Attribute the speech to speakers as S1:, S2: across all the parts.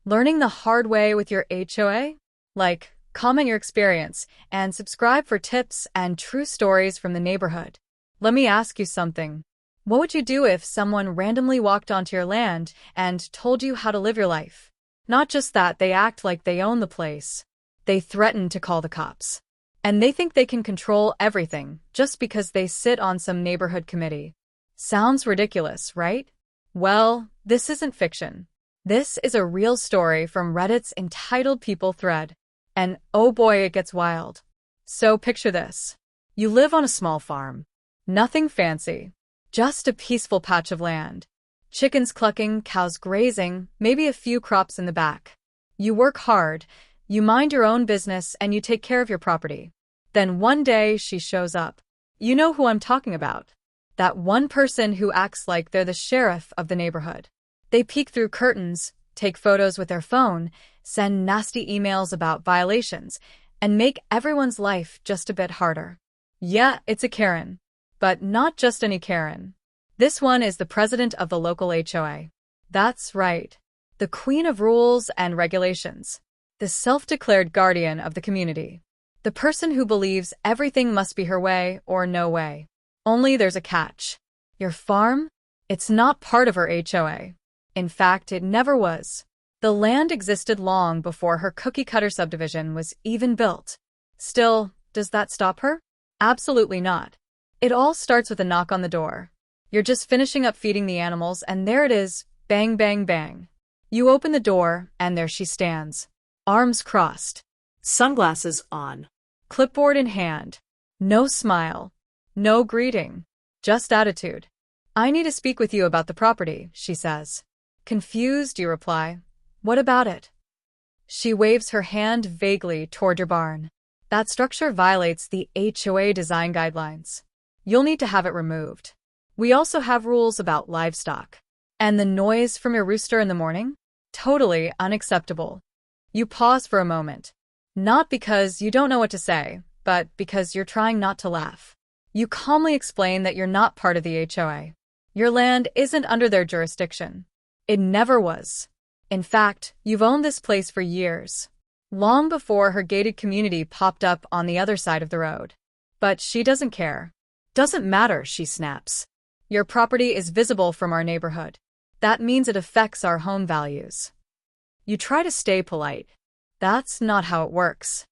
S1: Learning the hard way with your HOA? Like, comment your experience and subscribe for tips and true stories from the neighborhood. Let me ask you something. What would you do if someone randomly walked onto your land and told you how to live your life? Not just that, they act like they own the place. They threaten to call the cops. And they think they can control everything just because they sit on some neighborhood committee. Sounds ridiculous, right? Well, this isn't fiction. This is a real story from Reddit's entitled People thread. And oh boy, it gets wild. So picture this. You live on a small farm. Nothing fancy. Just a peaceful patch of land. Chickens clucking, cows grazing, maybe a few crops in the back. You work hard, you mind your own business, and you take care of your property. Then one day she shows up. You know who I'm talking about. That one person who acts like they're the sheriff of the neighborhood. They peek through curtains, take photos with their phone, send nasty emails about violations, and make everyone's life just a bit harder. Yeah, it's a Karen. But not just any Karen. This one is the president of the local HOA. That's right. The queen of rules and regulations. The self-declared guardian of the community. The person who believes everything must be her way or no way. Only there's a catch. Your farm? It's not part of her HOA. In fact, it never was. The land existed long before her cookie-cutter subdivision was even built. Still, does that stop her? Absolutely not. It all starts with a knock on the door. You're just finishing up feeding the animals, and there it is, bang, bang, bang. You open the door, and there she stands. Arms crossed.
S2: Sunglasses on.
S1: Clipboard in hand. No smile. No greeting. Just attitude. I need to speak with you about the property, she says. Confused, you reply. What about it? She waves her hand vaguely toward your barn. That structure violates the HOA design guidelines. You'll need to have it removed. We also have rules about livestock. And the noise from your rooster in the morning? Totally unacceptable. You pause for a moment. Not because you don't know what to say, but because you're trying not to laugh. You calmly explain that you're not part of the HOA. Your land isn't under their jurisdiction. It never was. In fact, you've owned this place for years. Long before her gated community popped up on the other side of the road. But she doesn't care. Doesn't matter, she snaps. Your property is visible from our neighborhood. That means it affects our home values. You try to stay polite. That's not how it works.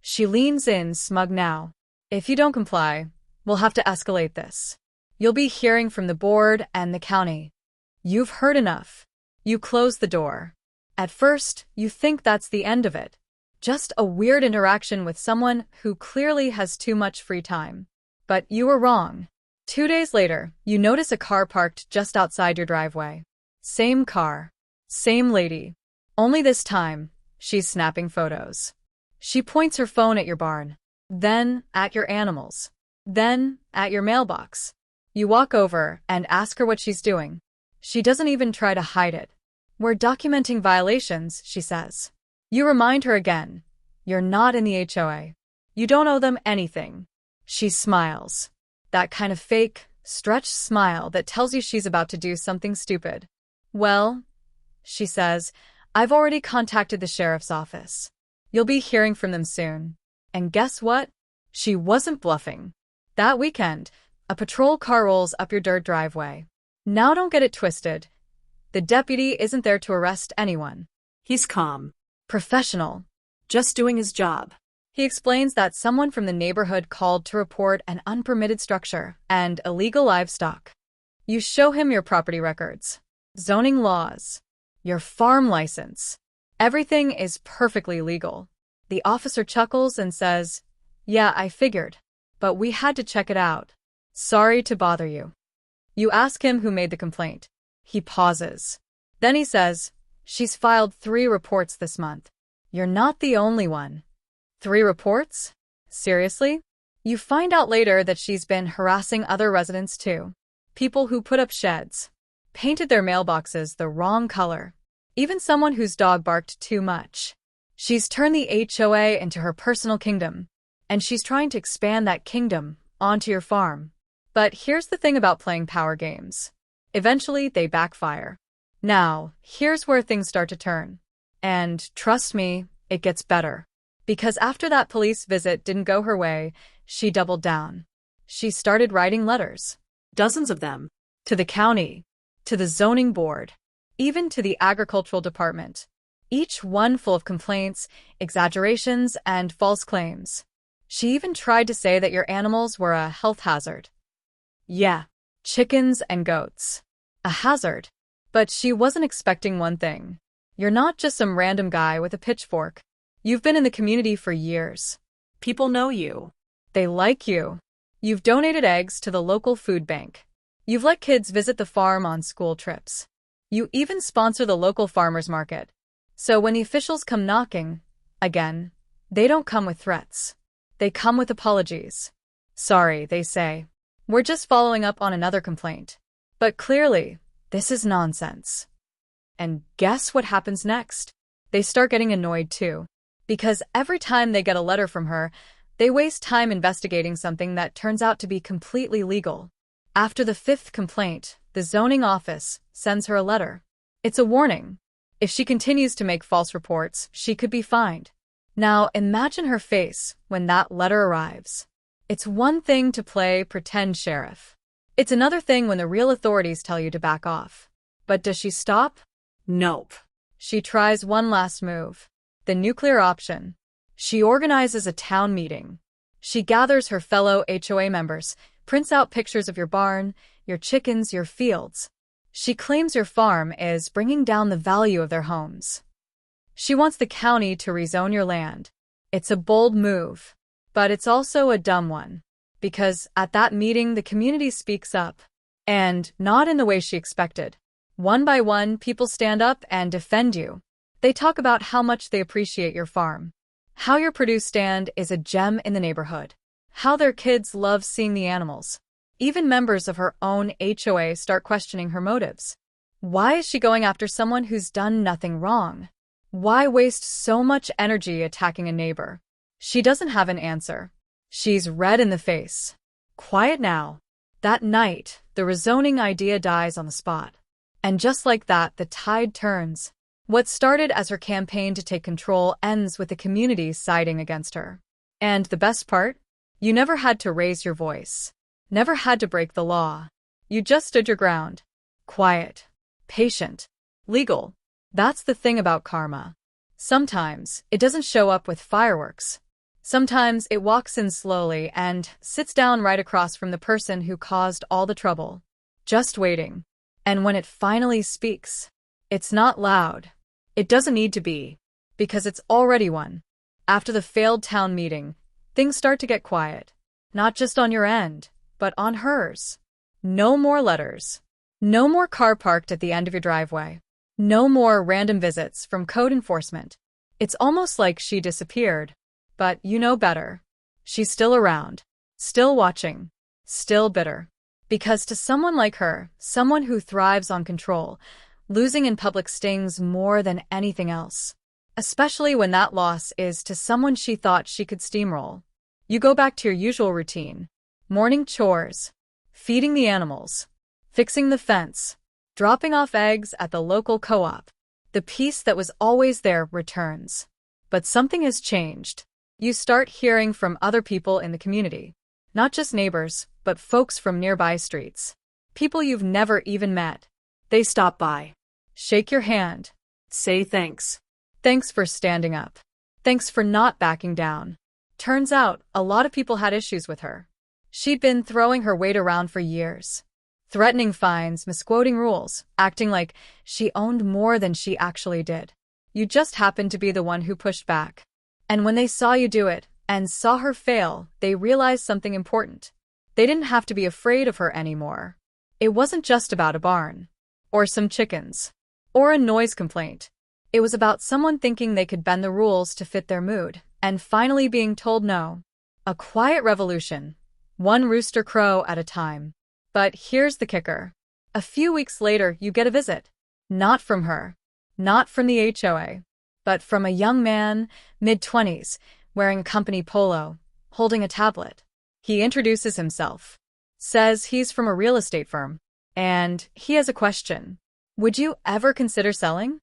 S1: She leans in, smug now. If you don't comply, we'll have to escalate this. You'll be hearing from the board and the county. You've heard enough. You close the door. At first, you think that's the end of it. Just a weird interaction with someone who clearly has too much free time. But you were wrong. 2 days later, you notice a car parked just outside your driveway. Same car. Same lady. Only this time, she's snapping photos. She points her phone at your barn. Then at your animals. Then at your mailbox. You walk over and ask her what she's doing. She doesn't even try to hide it. We're documenting violations, she says. You remind her again. You're not in the HOA. You don't owe them anything. She smiles. That kind of fake, stretched smile that tells you she's about to do something stupid. Well, she says, I've already contacted the sheriff's office. You'll be hearing from them soon. And guess what? She wasn't bluffing. That weekend, a patrol car rolls up your dirt driveway. Now don't get it twisted. The deputy isn't there to arrest anyone.
S2: He's calm.
S1: Professional.
S2: Just doing his job.
S1: He explains that someone from the neighborhood called to report an unpermitted structure and illegal livestock. You show him your property records, zoning laws, your farm license. Everything is perfectly legal. The officer chuckles and says, Yeah, I figured, but we had to check it out. Sorry to bother you. You ask him who made the complaint. He pauses. Then he says, She's filed 3 reports this month. You're not the only one. 3 reports? Seriously? You find out later that she's been harassing other residents too. People who put up sheds, painted their mailboxes the wrong color, even someone whose dog barked too much. She's turned the HOA into her personal kingdom, and she's trying to expand that kingdom onto your farm. But here's the thing about playing power games. Eventually, they backfire. Now, here's where things start to turn. And trust me, it gets better. Because after that police visit didn't go her way, she doubled down. She started writing letters.
S2: Dozens of them.
S1: To the county, to the zoning board, even to the agricultural department. Each one full of complaints, exaggerations, and false claims. She even tried to say that your animals were a health hazard. Yeah, chickens and goats. A hazard. But she wasn't expecting one thing. You're not just some random guy with a pitchfork. You've been in the community for years.
S2: People know you.
S1: They like you. You've donated eggs to the local food bank. You've let kids visit the farm on school trips. You even sponsor the local farmers market. So when the officials come knocking, again, they don't come with threats. They come with apologies. Sorry, they say. We're just following up on another complaint. But clearly, this is nonsense. And guess what happens next? They start getting annoyed too. Because every time they get a letter from her, they waste time investigating something that turns out to be completely legal. After the 5th complaint, the zoning office sends her a letter. It's a warning. If she continues to make false reports, she could be fined. Now, imagine her face when that letter arrives. It's one thing to play pretend sheriff. It's another thing when the real authorities tell you to back off. But does she stop?
S2: Nope.
S1: She tries one last move. The nuclear option. She organizes a town meeting. She gathers her fellow HOA members, prints out pictures of your barn, your chickens, your fields. She claims your farm is bringing down the value of their homes. She wants the county to rezone your land. It's a bold move, but it's also a dumb one. Because at that meeting, the community speaks up. And not in the way she expected. One by one, people stand up and defend you. They talk about how much they appreciate your farm. How your produce stand is a gem in the neighborhood. How their kids love seeing the animals. Even members of her own HOA start questioning her motives. Why is she going after someone who's done nothing wrong? Why waste so much energy attacking a neighbor? She doesn't have an answer. She's red in the face. Quiet now. That night, the rezoning idea dies on the spot. And just like that, the tide turns. What started as her campaign to take control ends with the community siding against her. And the best part? You never had to raise your voice. Never had to break the law. You just stood your ground. Quiet. Patient. Legal. That's the thing about karma. Sometimes it doesn't show up with fireworks. Sometimes it walks in slowly and sits down right across from the person who caused all the trouble. Just waiting. And when it finally speaks, it's not loud. It doesn't need to be. Because it's already won. After the failed town meeting, things start to get quiet. Not just on your end, but on hers. No more letters. No more car parked at the end of your driveway. No more random visits from code enforcement. It's almost like she disappeared. But you know better. She's still around. Still watching. Still bitter. Because to someone like her, someone who thrives on control, losing in public stings more than anything else. Especially when that loss is to someone she thought she could steamroll. You go back to your usual routine. Morning chores. Feeding the animals. Fixing the fence. Dropping off eggs at the local co-op. The peace that was always there returns. But something has changed. You start hearing from other people in the community. Not just neighbors, but folks from nearby streets. People you've never even met.
S2: They stop by.
S1: Shake your hand.
S2: Say thanks.
S1: Thanks for standing up. Thanks for not backing down. Turns out, a lot of people had issues with her. She'd been throwing her weight around for years. Threatening fines, misquoting rules, acting like she owned more than she actually did. You just happened to be the one who pushed back. And when they saw you do it, and saw her fail, they realized something important. They didn't have to be afraid of her anymore. It wasn't just about a barn. Or some chickens. Or a noise complaint. It was about someone thinking they could bend the rules to fit their mood, and finally being told no. A quiet revolution. One rooster crow at a time. But here's the kicker. A few weeks later, you get a visit. Not from her. Not from the HOA. But from a young man, mid-20s, wearing company polo, holding a tablet. He introduces himself. Says he's from a real estate firm. And he has a question. Would you ever consider selling?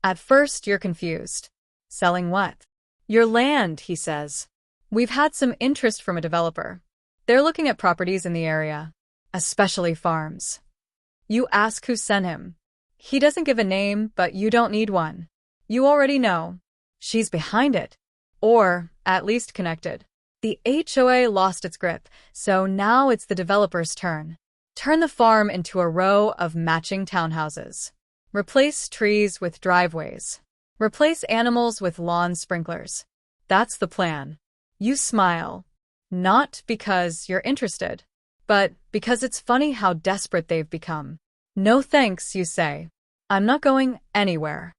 S1: At first, you're confused. Selling what? Your land, he says. We've had some interest from a developer. They're looking at properties in the area, especially farms. You ask who sent him. He doesn't give a name, but you don't need one. You already know. She's behind it. Or, at least connected. The HOA lost its grip, so now it's the developer's turn. Turn the farm into a row of matching townhouses. Replace trees with driveways. Replace animals with lawn sprinklers. That's the plan. You smile. Not because you're interested, but because it's funny how desperate they've become. No thanks, you say. I'm not going anywhere.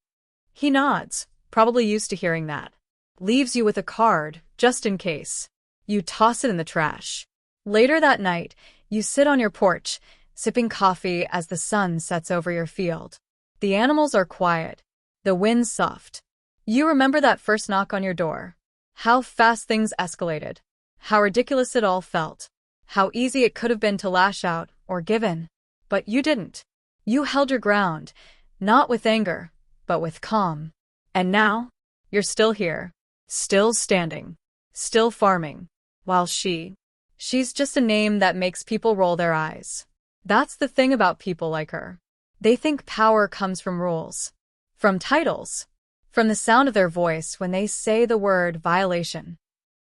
S1: He nods, probably used to hearing that. Leaves you with a card, just in case. You toss it in the trash. Later that night, you sit on your porch, sipping coffee as the sun sets over your field. The animals are quiet. The wind's soft. You remember that first knock on your door. How fast things escalated. How ridiculous it all felt. How easy it could have been to lash out or give in. But you didn't. You held your ground, not with anger, but with calm. And now, you're still here. Still standing. Still farming. While she's just a name that makes people roll their eyes. That's the thing about people like her. They think power comes from rules. From titles. From the sound of their voice when they say the word violation.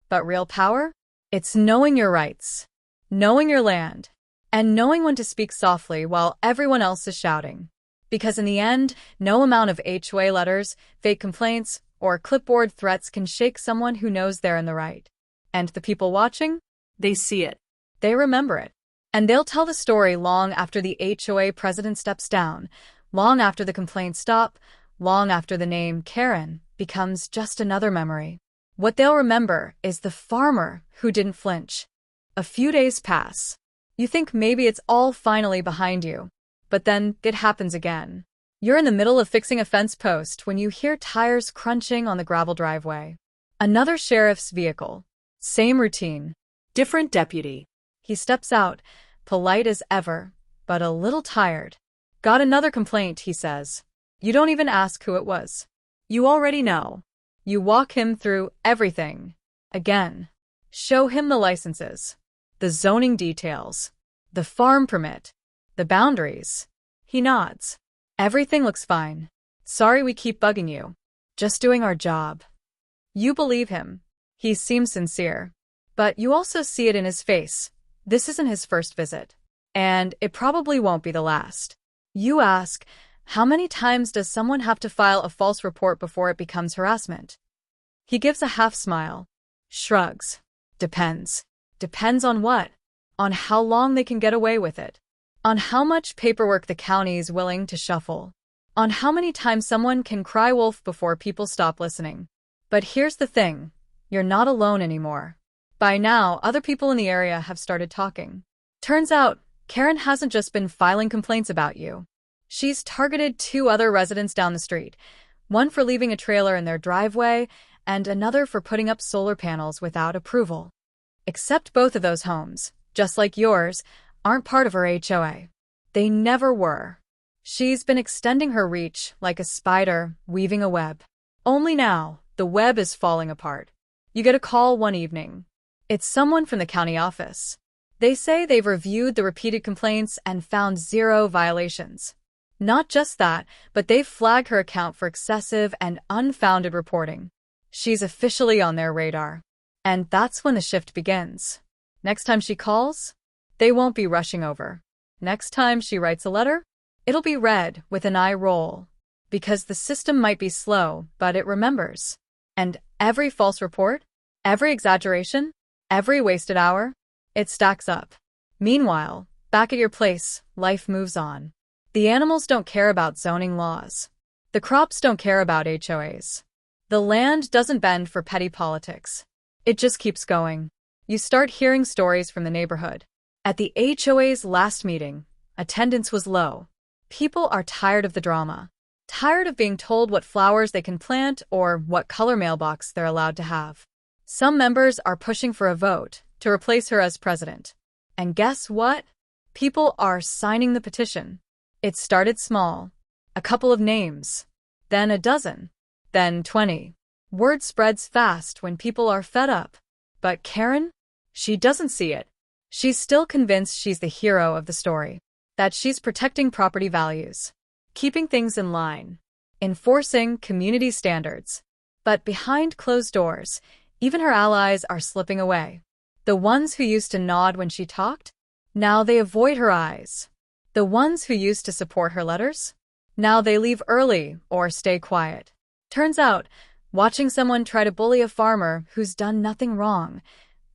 S1: But real power? It's knowing your rights. Knowing your land. And knowing when to speak softly while everyone else is shouting. Because in the end, no amount of HOA letters, fake complaints, or clipboard threats can shake someone who knows they're in the right. And the people watching?
S2: They see it.
S1: They remember it. And they'll tell the story long after the HOA president steps down, long after the complaints stop, long after the name Karen becomes just another memory. What they'll remember is the farmer who didn't flinch. A few days pass. You think maybe it's all finally behind you. But then it happens again. You're in the middle of fixing a fence post when you hear tires crunching on the gravel driveway. Another sheriff's vehicle. Same routine.
S2: Different deputy.
S1: He steps out, polite as ever, but a little tired. Got another complaint, he says. You don't even ask who it was. You already know. You walk him through everything. Again. Show him the licenses. The zoning details. The farm permit. The boundaries. He nods. Everything looks fine. Sorry we keep bugging you. Just doing our job. You believe him. He seems sincere. But you also see it in his face. This isn't his first visit. And it probably won't be the last. You ask, how many times does someone have to file a false report before it becomes harassment? He gives a half smile. Shrugs. Depends. Depends on what? On how long they can get away with it. On how much paperwork the county is willing to shuffle. On how many times someone can cry wolf before people stop listening. But here's the thing. You're not alone anymore. By now, other people in the area have started talking. Turns out, Karen hasn't just been filing complaints about you. She's targeted 2 other residents down the street, one for leaving a trailer in their driveway and another for putting up solar panels without approval. Except both of those homes, just like yours, aren't part of her HOA. They never were. She's been extending her reach like a spider weaving a web. Only now, the web is falling apart. You get a call one evening. It's someone from the county office. They say they've reviewed the repeated complaints and found 0 violations. Not just that, but they've flagged her account for excessive and unfounded reporting. She's officially on their radar. And that's when the shift begins. Next time she calls, they won't be rushing over. Next time she writes a letter, it'll be read with an eye roll. Because the system might be slow, but it remembers. And every false report, every exaggeration, every wasted hour, it stacks up. Meanwhile, back at your place, life moves on. The animals don't care about zoning laws. The crops don't care about HOAs. The land doesn't bend for petty politics. It just keeps going. You start hearing stories from the neighborhood. At the HOA's last meeting, attendance was low. People are tired of the drama. Tired of being told what flowers they can plant or what color mailbox they're allowed to have. Some members are pushing for a vote to replace her as president. And guess what? People are signing the petition. It started small. A couple of names. then a dozen, then 20. Word spreads fast when people are fed up. But Karen? She doesn't see it. She's still convinced she's the hero of the story, that she's protecting property values, keeping things in line, enforcing community standards. But behind closed doors, even her allies are slipping away. The ones who used to nod when she talked? Now they avoid her eyes. The ones who used to support her letters? Now they leave early or stay quiet. Turns out, watching someone try to bully a farmer who's done nothing wrong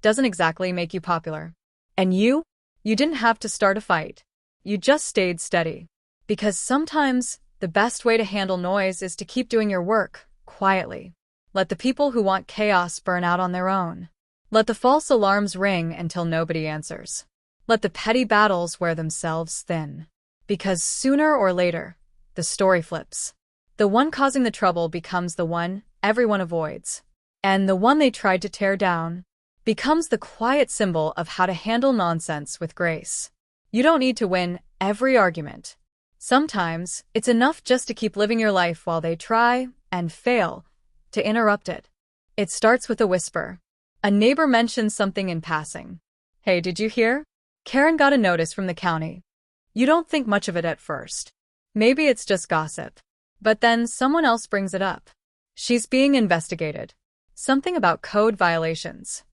S1: doesn't exactly make you popular. And you didn't have to start a fight. You just stayed steady. Because sometimes the best way to handle noise is to keep doing your work quietly. Let the people who want chaos burn out on their own. Let the false alarms ring until nobody answers. Let the petty battles wear themselves thin. Because sooner or later, the story flips. The one causing the trouble becomes the one everyone avoids. And the one they tried to tear down becomes the quiet symbol of how to handle nonsense with grace. You don't need to win every argument. Sometimes, it's enough just to keep living your life while they try, and fail, to interrupt it. It starts with a whisper. A neighbor mentions something in passing. Hey, did you hear? Karen got a notice from the county. You don't think much of it at first. Maybe it's just gossip. But then someone else brings it up. She's being investigated. Something about code violations.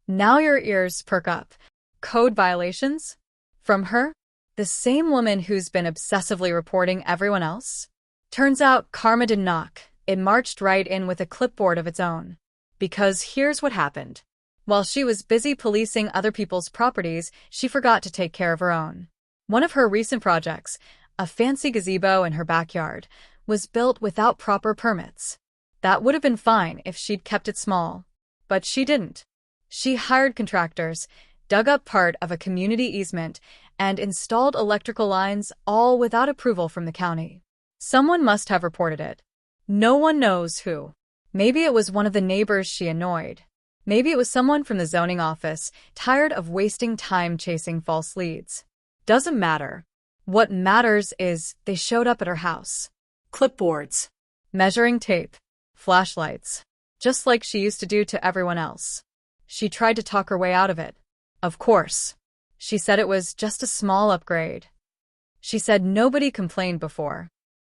S1: Now your ears perk up. Code violations? From her? The same woman who's been obsessively reporting everyone else? Turns out karma didn't knock. It marched right in with a clipboard of its own. Because here's what happened. While she was busy policing other people's properties, she forgot to take care of her own. One of her recent projects, a fancy gazebo in her backyard, was built without proper permits. That would have been fine if she'd kept it small. But she didn't. She hired contractors, dug up part of a community easement, and installed electrical lines all without approval from the county. Someone must have reported it. No one knows who. Maybe it was one of the neighbors she annoyed. Maybe it was someone from the zoning office, tired of wasting time chasing false leads. Doesn't matter. What matters is they showed up at her house.
S2: Clipboards.
S1: Measuring tape. Flashlights. Just like she used to do to everyone else. She tried to talk her way out of it. Of course. She said it was just a small upgrade. She said nobody complained before.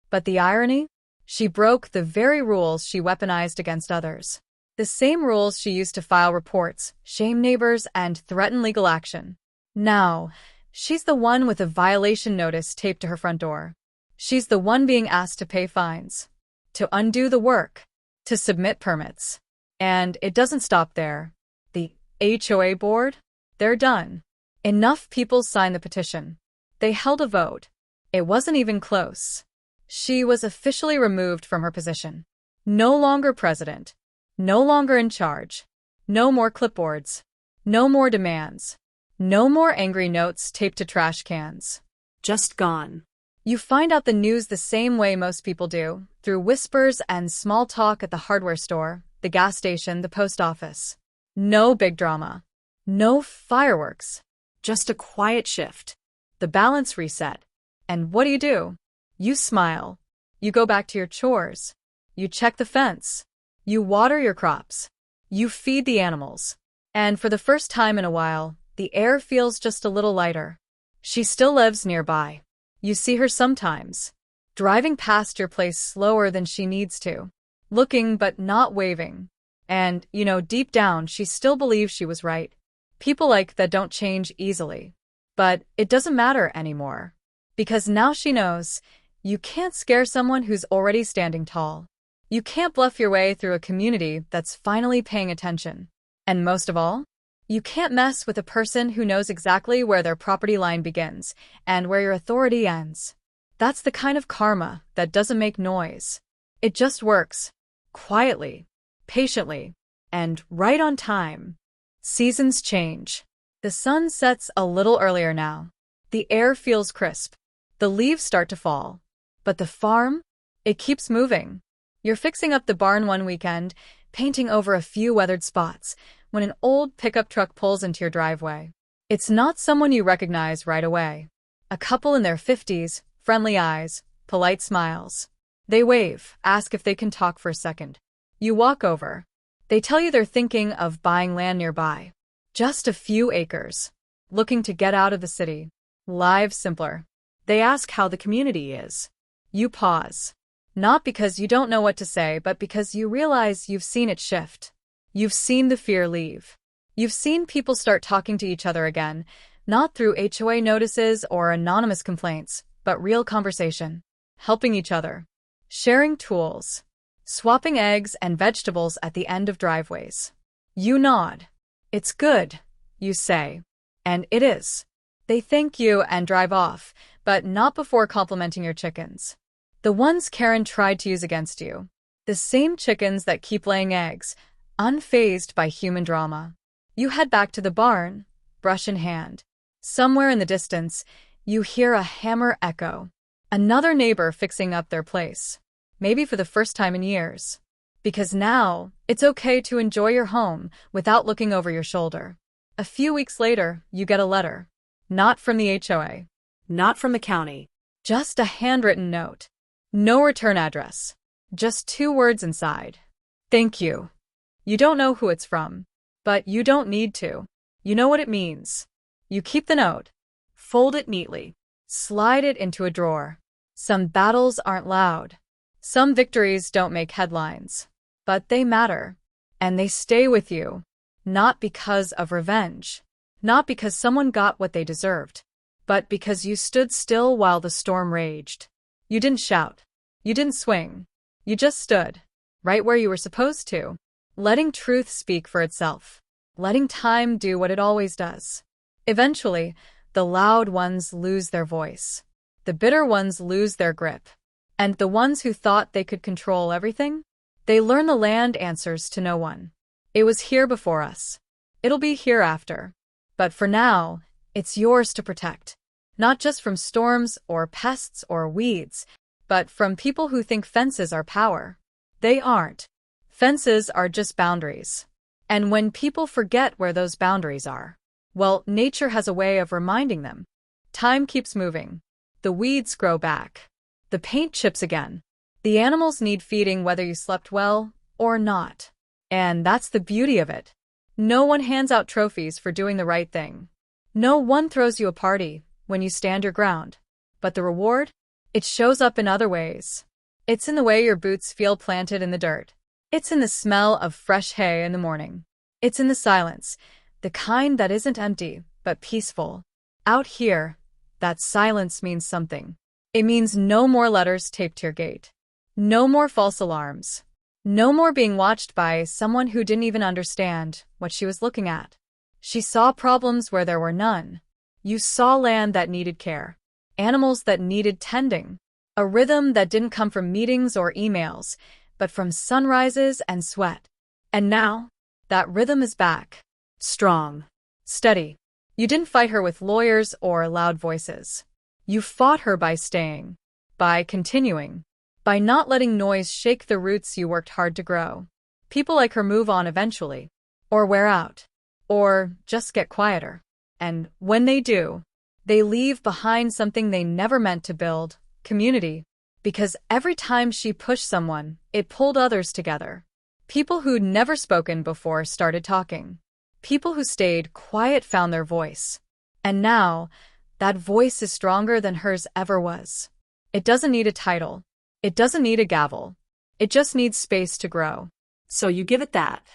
S1: But the irony? She broke the very rules she weaponized against others. The same rules she used to file reports, shame neighbors, and threaten legal action. Now, she's the one with a violation notice taped to her front door. She's the one being asked to pay fines, to undo the work, to submit permits. And it doesn't stop there. The HOA board? They're done. Enough people signed the petition. They held a vote. It wasn't even close. She was officially removed from her position. No longer president. No longer in charge. No more clipboards. No more demands. No more angry notes taped to trash cans.
S2: Just gone.
S1: You find out the news the same way most people do, through whispers and small talk at the hardware store, the gas station, the post office. No big drama. No fireworks.
S2: Just a quiet shift.
S1: The balance reset. And what do? You smile. You go back to your chores. You check the fence. You water your crops. You feed the animals. And for the first time in a while, the air feels just a little lighter. She still lives nearby. You see her sometimes, driving past your place slower than she needs to, looking but not waving. And, deep down, she still believes she was right. People like that don't change easily. But it doesn't matter anymore. Because now she knows, you can't scare someone who's already standing tall. You can't bluff your way through a community that's finally paying attention. And most of all, you can't mess with a person who knows exactly where their property line begins and where your authority ends. That's the kind of karma that doesn't make noise. It just works. Quietly. Patiently. And right on time. Seasons change. The sun sets a little earlier now. The air feels crisp. The leaves start to fall. But the farm? It keeps moving. You're fixing up the barn one weekend, painting over a few weathered spots, when an old pickup truck pulls into your driveway. It's not someone you recognize right away. A couple in their 50s, friendly eyes, polite smiles. They wave, ask if they can talk for a second. You walk over. They tell you they're thinking of buying land nearby. Just a few acres. Looking to get out of the city. Live simpler. They ask how the community is. You pause. Not because you don't know what to say, but because you realize you've seen it shift. You've seen the fear leave. You've seen people start talking to each other again, not through HOA notices or anonymous complaints, but real conversation. Helping each other. Sharing tools. Swapping eggs and vegetables at the end of driveways. You nod. It's good, you say. And it is. They thank you and drive off, but not before complimenting your chickens. The ones Karen tried to use against you. The same chickens that keep laying eggs, unfazed by human drama. You head back to the barn, brush in hand. Somewhere in the distance, you hear a hammer echo. Another neighbor fixing up their place. Maybe for the first time in years. Because now, it's okay to enjoy your home without looking over your shoulder. A few weeks later, you get a letter. Not from the HOA.
S2: Not from the county.
S1: Just a handwritten note. No return address. Just 2 words inside. Thank you. You don't know who it's from. But you don't need to. You know what it means. You keep the note. Fold it neatly. Slide it into a drawer. Some battles aren't loud. Some victories don't make headlines. But they matter. And they stay with you. Not because of revenge. Not because someone got what they deserved. But because you stood still while the storm raged. You didn't shout. You didn't swing. You just stood. Right where you were supposed to. Letting truth speak for itself. Letting time do what it always does. Eventually, the loud ones lose their voice. The bitter ones lose their grip. And the ones who thought they could control everything? They learn the land answers to no one. It was here before us. It'll be here after. But for now, it's yours to protect. Not just from storms or pests or weeds, but from people who think fences are power. They aren't. Fences are just boundaries. And when people forget where those boundaries are, well, nature has a way of reminding them. Time keeps moving. The weeds grow back. The paint chips again. The animals need feeding whether you slept well or not. And that's the beauty of it. No one hands out trophies for doing the right thing. No one throws you a party when you stand your ground. But the reward? It shows up in other ways. It's in the way your boots feel planted in the dirt. It's in the smell of fresh hay in the morning. It's in the silence, the kind that isn't empty, but peaceful. Out here, that silence means something. It means no more letters taped to your gate. No more false alarms. No more being watched by someone who didn't even understand what she was looking at. She saw problems where there were none. You saw land that needed care. Animals that needed tending. A rhythm that didn't come from meetings or emails, but from sunrises and sweat. And now, that rhythm is back. Strong. Steady. You didn't fight her with lawyers or loud voices. You fought her by staying. By continuing. By not letting noise shake the roots you worked hard to grow. People like her move on eventually. Or wear out. Or just get quieter. And when they do, they leave behind something they never meant to build. Community. Because every time she pushed someone, it pulled others together. People who'd never spoken before started talking. People who stayed quiet found their voice. And now, that voice is stronger than hers ever was. It doesn't need a title. It doesn't need a gavel. It just needs space to grow.
S2: So you give it that.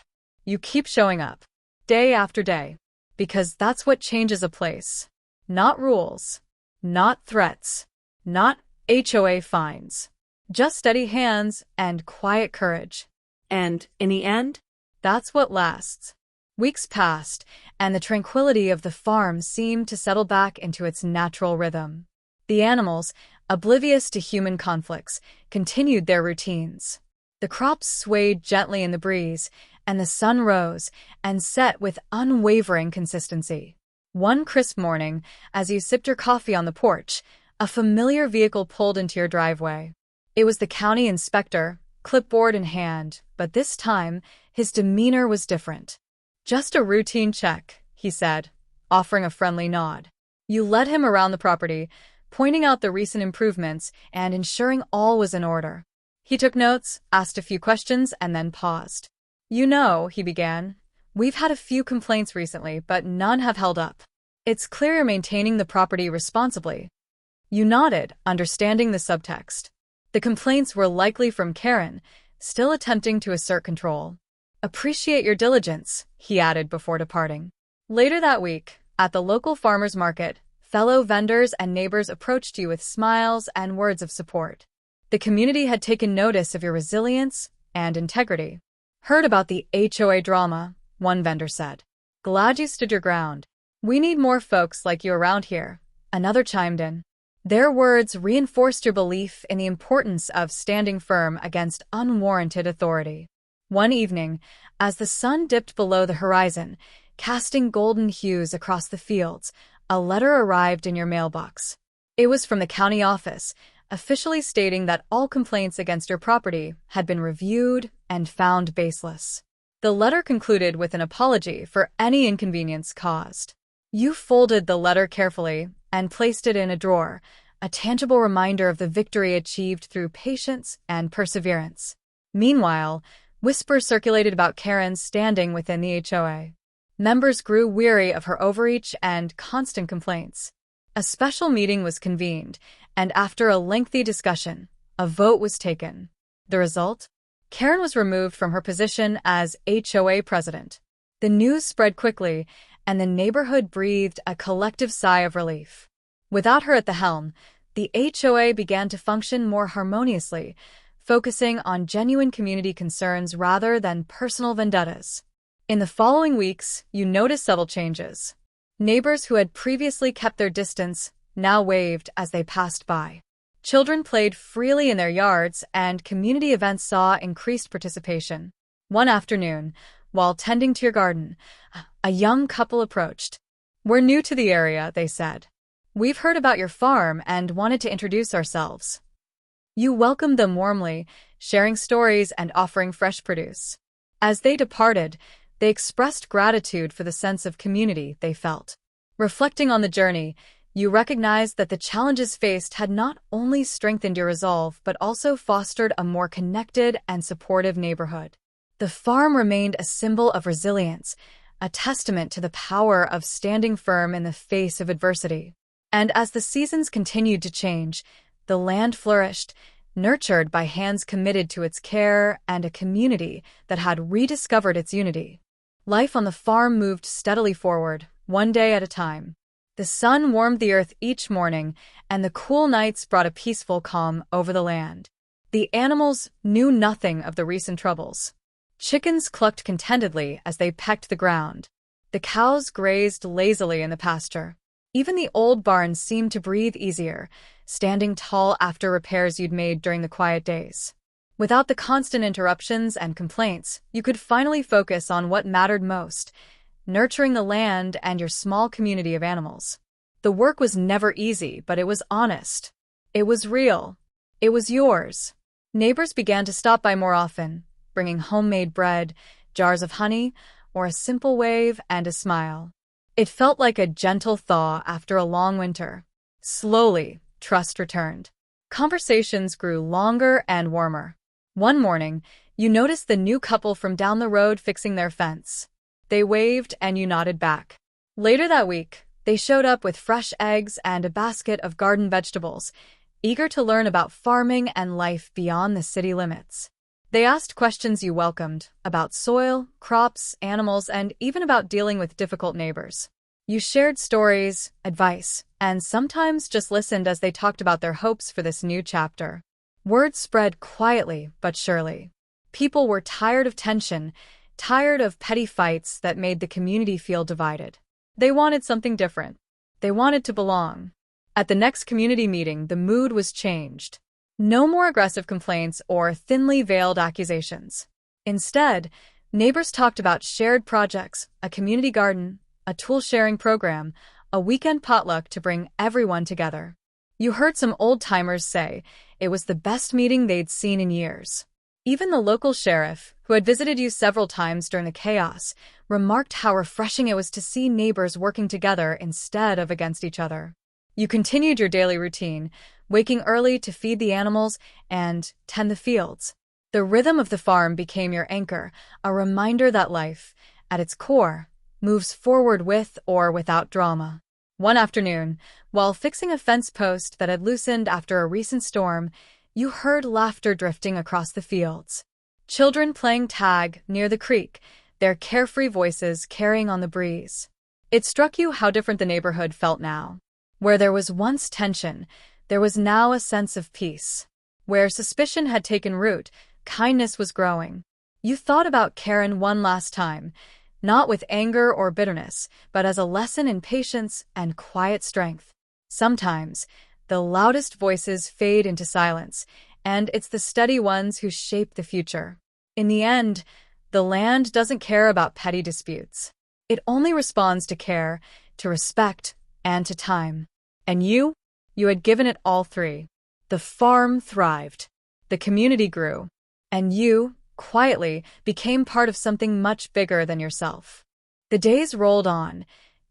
S1: You keep showing up. Day after day. Because that's what changes a place. Not rules. Not threats. Not HOA fines. Just steady hands and quiet courage.
S2: And, in the end?
S1: That's what lasts. Weeks passed, and the tranquility of the farm seemed to settle back into its natural rhythm. The animals, oblivious to human conflicts, continued their routines. The crops swayed gently in the breeze, and the sun rose and set with unwavering consistency. One crisp morning, as you sipped your coffee on the porch, a familiar vehicle pulled into your driveway. It was the county inspector, clipboard in hand, but this time, his demeanor was different. Just a routine check, he said, offering a friendly nod. You led him around the property, pointing out the recent improvements and ensuring all was in order. He took notes, asked a few questions, and then paused. "You know," he began, "we've had a few complaints recently, but none have held up. It's clear you're maintaining the property responsibly." You nodded, understanding the subtext. The complaints were likely from Karen, still attempting to assert control. "Appreciate your diligence," he added before departing. Later that week, at the local farmers market, fellow vendors and neighbors approached you with smiles and words of support. The community had taken notice of your resilience and integrity. "Heard about the HOA drama," one vendor said. "Glad you stood your ground. We need more folks like you around here," another chimed in. Their words reinforced your belief in the importance of standing firm against unwarranted authority. One evening, as the sun dipped below the horizon, casting golden hues across the fields, a letter arrived in your mailbox. It was from the county office, officially stating that all complaints against your property had been reviewed and found baseless. The letter concluded with an apology for any inconvenience caused. You folded the letter carefully and placed it in a drawer, a tangible reminder of the victory achieved through patience and perseverance. Meanwhile, whispers circulated about Karen's standing within the HOA. Members grew weary of her overreach and constant complaints. A special meeting was convened, and after a lengthy discussion, a vote was taken. The result? Karen was removed from her position as HOA president. The news spread quickly, and the neighborhood breathed a collective sigh of relief. Without her at the helm, the HOA began to function more harmoniously, focusing on genuine community concerns rather than personal vendettas. In the following weeks, you noticed subtle changes. Neighbors who had previously kept their distance now waved as they passed by. Children played freely in their yards, and community events saw increased participation. One afternoon, while tending to your garden, a young couple approached. "We're new to the area," they said. "We've heard about your farm and wanted to introduce ourselves." You welcomed them warmly, sharing stories and offering fresh produce. As they departed, they expressed gratitude for the sense of community they felt. Reflecting on the journey, you recognized that the challenges faced had not only strengthened your resolve but also fostered a more connected and supportive neighborhood. The farm remained a symbol of resilience, a testament to the power of standing firm in the face of adversity. And as the seasons continued to change, the land flourished, nurtured by hands committed to its care and a community that had rediscovered its unity. Life on the farm moved steadily forward, one day at a time. The sun warmed the earth each morning, and the cool nights brought a peaceful calm over the land. The animals knew nothing of the recent troubles. Chickens clucked contentedly as they pecked the ground. The cows grazed lazily in the pasture. Even the old barn seemed to breathe easier, standing tall after repairs you'd made during the quiet days. Without the constant interruptions and complaints, you could finally focus on what mattered most, nurturing the land and your small community of animals. The work was never easy, but it was honest. It was real. It was yours. Neighbors began to stop by more often, bringing homemade bread, jars of honey, or a simple wave and a smile. It felt like a gentle thaw after a long winter. Slowly, trust returned. Conversations grew longer and warmer. One morning, you noticed the new couple from down the road fixing their fence. They waved and you nodded back. Later that week, they showed up with fresh eggs and a basket of garden vegetables, eager to learn about farming and life beyond the city limits. They asked questions you welcomed, about soil, crops, animals, and even about dealing with difficult neighbors. You shared stories, advice, and sometimes just listened as they talked about their hopes for this new chapter. Word spread quietly but surely. People were tired of tension, tired of petty fights that made the community feel divided. They wanted something different. They wanted to belong. At the next community meeting, the mood was changed. No more aggressive complaints or thinly veiled accusations. Instead, neighbors talked about shared projects, a community garden, a tool-sharing program, a weekend potluck to bring everyone together. You heard some old-timers say it was the best meeting they'd seen in years. Even the local sheriff, who had visited you several times during the chaos, remarked how refreshing it was to see neighbors working together instead of against each other. You continued your daily routine, waking early to feed the animals and tend the fields. The rhythm of the farm became your anchor, a reminder that life, at its core, moves forward with or without drama. One afternoon, while fixing a fence post that had loosened after a recent storm, you heard laughter drifting across the fields. Children playing tag near the creek, their carefree voices carrying on the breeze. It struck you how different the neighborhood felt now. Where there was once tension, there was now a sense of peace. Where suspicion had taken root, kindness was growing. You thought about Karen one last time, not with anger or bitterness, but as a lesson in patience and quiet strength. Sometimes, the loudest voices fade into silence, and it's the steady ones who shape the future. In the end, the land doesn't care about petty disputes. It only responds to care, to respect, and to time. And you had given it all three. The farm thrived. The community grew. And you, quietly, became part of something much bigger than yourself. The days rolled on,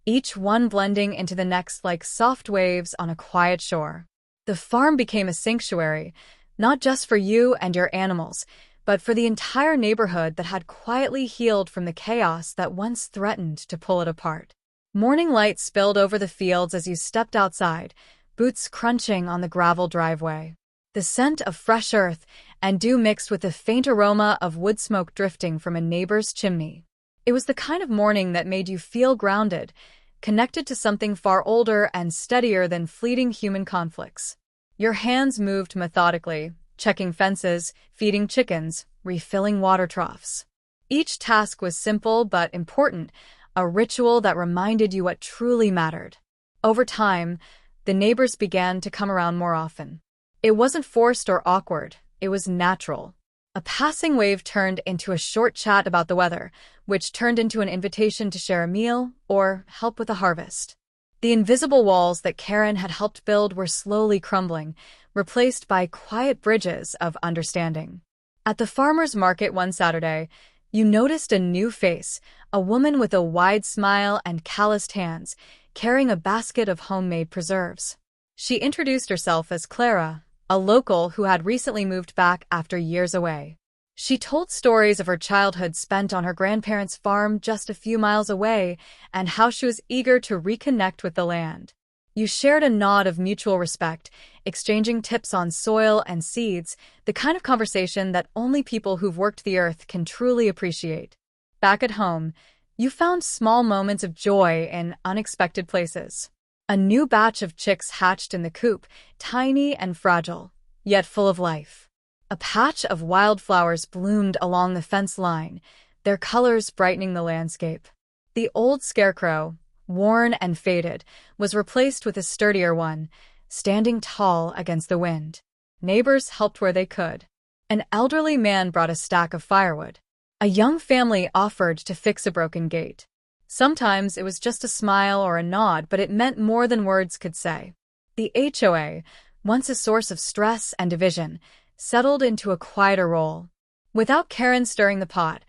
S1: each one blending into the next like soft waves on a quiet shore. The farm became a sanctuary, not just for you and your animals, but for the entire neighborhood that had quietly healed from the chaos that once threatened to pull it apart. Morning light spilled over the fields as you stepped outside, boots crunching on the gravel driveway. The scent of fresh earth and dew mixed with the faint aroma of wood smoke drifting from a neighbor's chimney. It was the kind of morning that made you feel grounded, connected to something far older and steadier than fleeting human conflicts. Your hands moved methodically, checking fences, feeding chickens, refilling water troughs. Each task was simple but important, a ritual that reminded you what truly mattered. Over time, the neighbors began to come around more often. It wasn't forced or awkward, it was natural. A passing wave turned into a short chat about the weather, which turned into an invitation to share a meal or help with a harvest. The invisible walls that Karen had helped build were slowly crumbling, replaced by quiet bridges of understanding. At the farmer's market one Saturday, you noticed a new face, a woman with a wide smile and calloused hands, carrying a basket of homemade preserves. She introduced herself as Clara, a local who had recently moved back after years away. She told stories of her childhood spent on her grandparents' farm just a few miles away and how she was eager to reconnect with the land. You shared a nod of mutual respect, exchanging tips on soil and seeds, the kind of conversation that only people who've worked the earth can truly appreciate. Back at home, you found small moments of joy in unexpected places. A new batch of chicks hatched in the coop, tiny and fragile, yet full of life. A patch of wildflowers bloomed along the fence line, their colors brightening the landscape. The old scarecrow, worn and faded, was replaced with a sturdier one, standing tall against the wind. Neighbors helped where they could. An elderly man brought a stack of firewood. A young family offered to fix a broken gate. Sometimes it was just a smile or a nod, but it meant more than words could say. The HOA, once a source of stress and division, settled into a quieter role. Without Karen stirring the pot,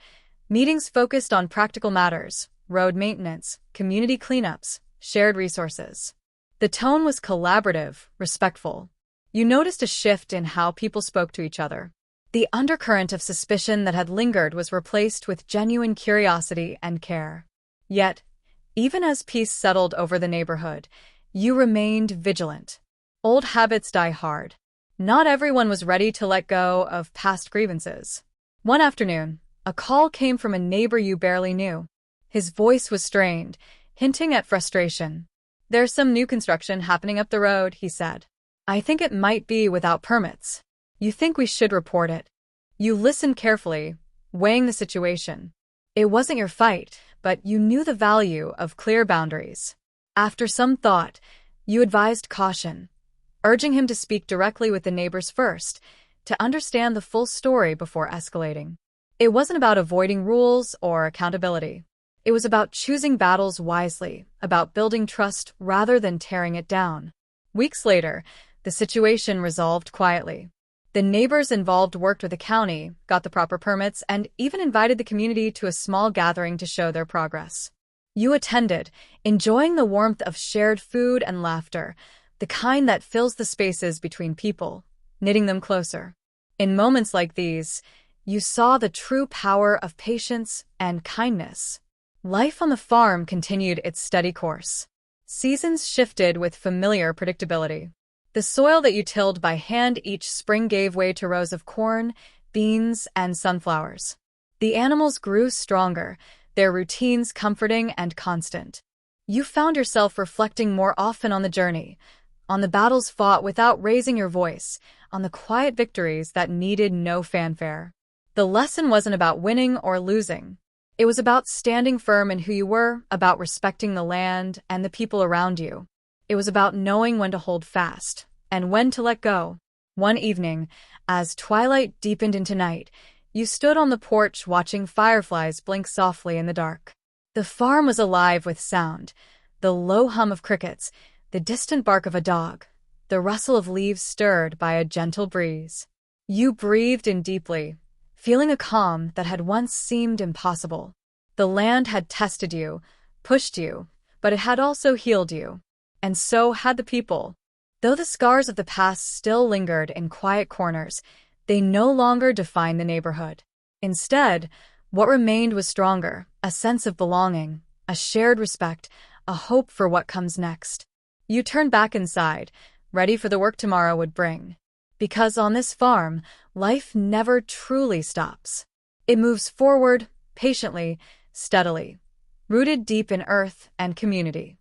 S1: meetings focused on practical matters, road maintenance, community cleanups, shared resources. The tone was collaborative, respectful. You noticed a shift in how people spoke to each other. The undercurrent of suspicion that had lingered was replaced with genuine curiosity and care. Yet, even as peace settled over the neighborhood, you remained vigilant. Old habits die hard. Not everyone was ready to let go of past grievances. One afternoon, a call came from a neighbor you barely knew. His voice was strained, hinting at frustration. "There's some new construction happening up the road," he said. "I think it might be without permits. You think we should report it?" You listened carefully, weighing the situation. It wasn't your fight, but you knew the value of clear boundaries. After some thought, you advised caution, urging him to speak directly with the neighbors first, to understand the full story before escalating. It wasn't about avoiding rules or accountability. It was about choosing battles wisely, about building trust rather than tearing it down. Weeks later, the situation resolved quietly. The neighbors involved worked with the county, got the proper permits, and even invited the community to a small gathering to show their progress. You attended, enjoying the warmth of shared food and laughter, the kind that fills the spaces between people, knitting them closer. In moments like these, you saw the true power of patience and kindness. Life on the farm continued its steady course. Seasons shifted with familiar predictability. The soil that you tilled by hand each spring gave way to rows of corn, beans, and sunflowers. The animals grew stronger, their routines comforting and constant. You found yourself reflecting more often on the journey, on the battles fought without raising your voice, on the quiet victories that needed no fanfare. The lesson wasn't about winning or losing. It was about standing firm in who you were, about respecting the land and the people around you. It was about knowing when to hold fast and when to let go. One evening, as twilight deepened into night, you stood on the porch watching fireflies blink softly in the dark. The farm was alive with sound, the low hum of crickets, the distant bark of a dog, the rustle of leaves stirred by a gentle breeze. You breathed in deeply, feeling a calm that had once seemed impossible. The land had tested you, pushed you, but it had also healed you. And so had the people. Though the scars of the past still lingered in quiet corners, they no longer defined the neighborhood. Instead, what remained was stronger, a sense of belonging, a shared respect, a hope for what comes next. You turned back inside, ready for the work tomorrow would bring. Because on this farm, life never truly stops. It moves forward, patiently, steadily, rooted deep in earth and community.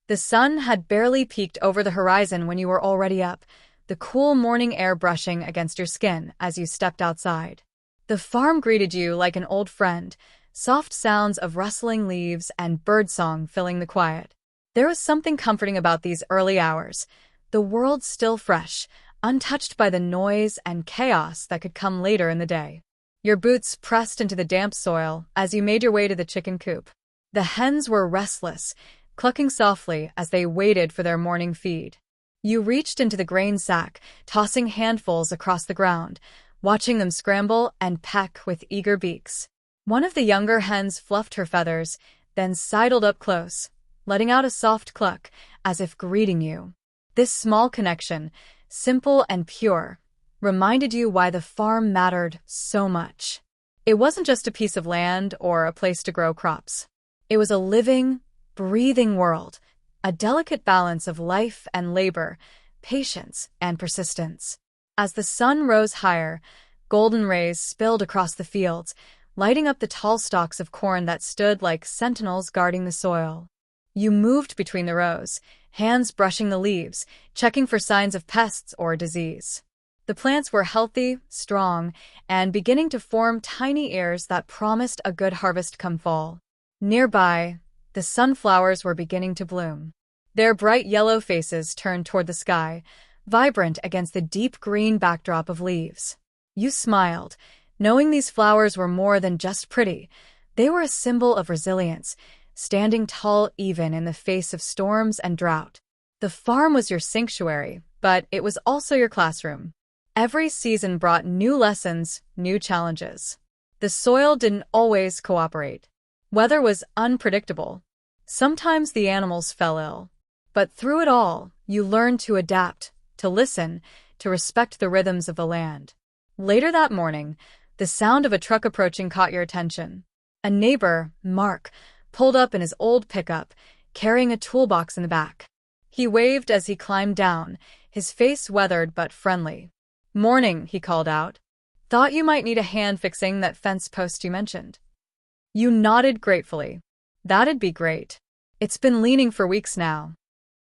S1: The sun had barely peeked over the horizon when you were already up, the cool morning air brushing against your skin as you stepped outside. The farm greeted you like an old friend, soft sounds of rustling leaves and birdsong filling the quiet. There was something comforting about these early hours, the world still fresh, untouched by the noise and chaos that could come later in the day. Your boots pressed into the damp soil as you made your way to the chicken coop. The hens were restless, clucking softly as they waited for their morning feed. You reached into the grain sack, tossing handfuls across the ground, watching them scramble and peck with eager beaks. One of the younger hens fluffed her feathers, then sidled up close, letting out a soft cluck, as if greeting you. This small connection, simple and pure, reminded you why the farm mattered so much. It wasn't just a piece of land or a place to grow crops. It was a living, breathing world, a delicate balance of life and labor, patience and persistence. As the sun rose higher, golden rays spilled across the fields, lighting up the tall stalks of corn that stood like sentinels guarding the soil. You moved between the rows, hands brushing the leaves, checking for signs of pests or disease. The plants were healthy, strong, and beginning to form tiny ears that promised a good harvest come fall. Nearby, the sunflowers were beginning to bloom. Their bright yellow faces turned toward the sky, vibrant against the deep green backdrop of leaves. You smiled, knowing these flowers were more than just pretty. They were a symbol of resilience, standing tall even in the face of storms and drought. The farm was your sanctuary, but it was also your classroom. Every season brought new lessons, new challenges. The soil didn't always cooperate. Weather was unpredictable. Sometimes the animals fell ill. But through it all, you learned to adapt, to listen, to respect the rhythms of the land. Later that morning, the sound of a truck approaching caught your attention. A neighbor, Mark, pulled up in his old pickup, carrying a toolbox in the back. He waved as he climbed down, his face weathered but friendly. "Morning," he called out. "Thought you might need a hand fixing that fence post you mentioned." You nodded gratefully. "That'd be great. It's been leaning for weeks now."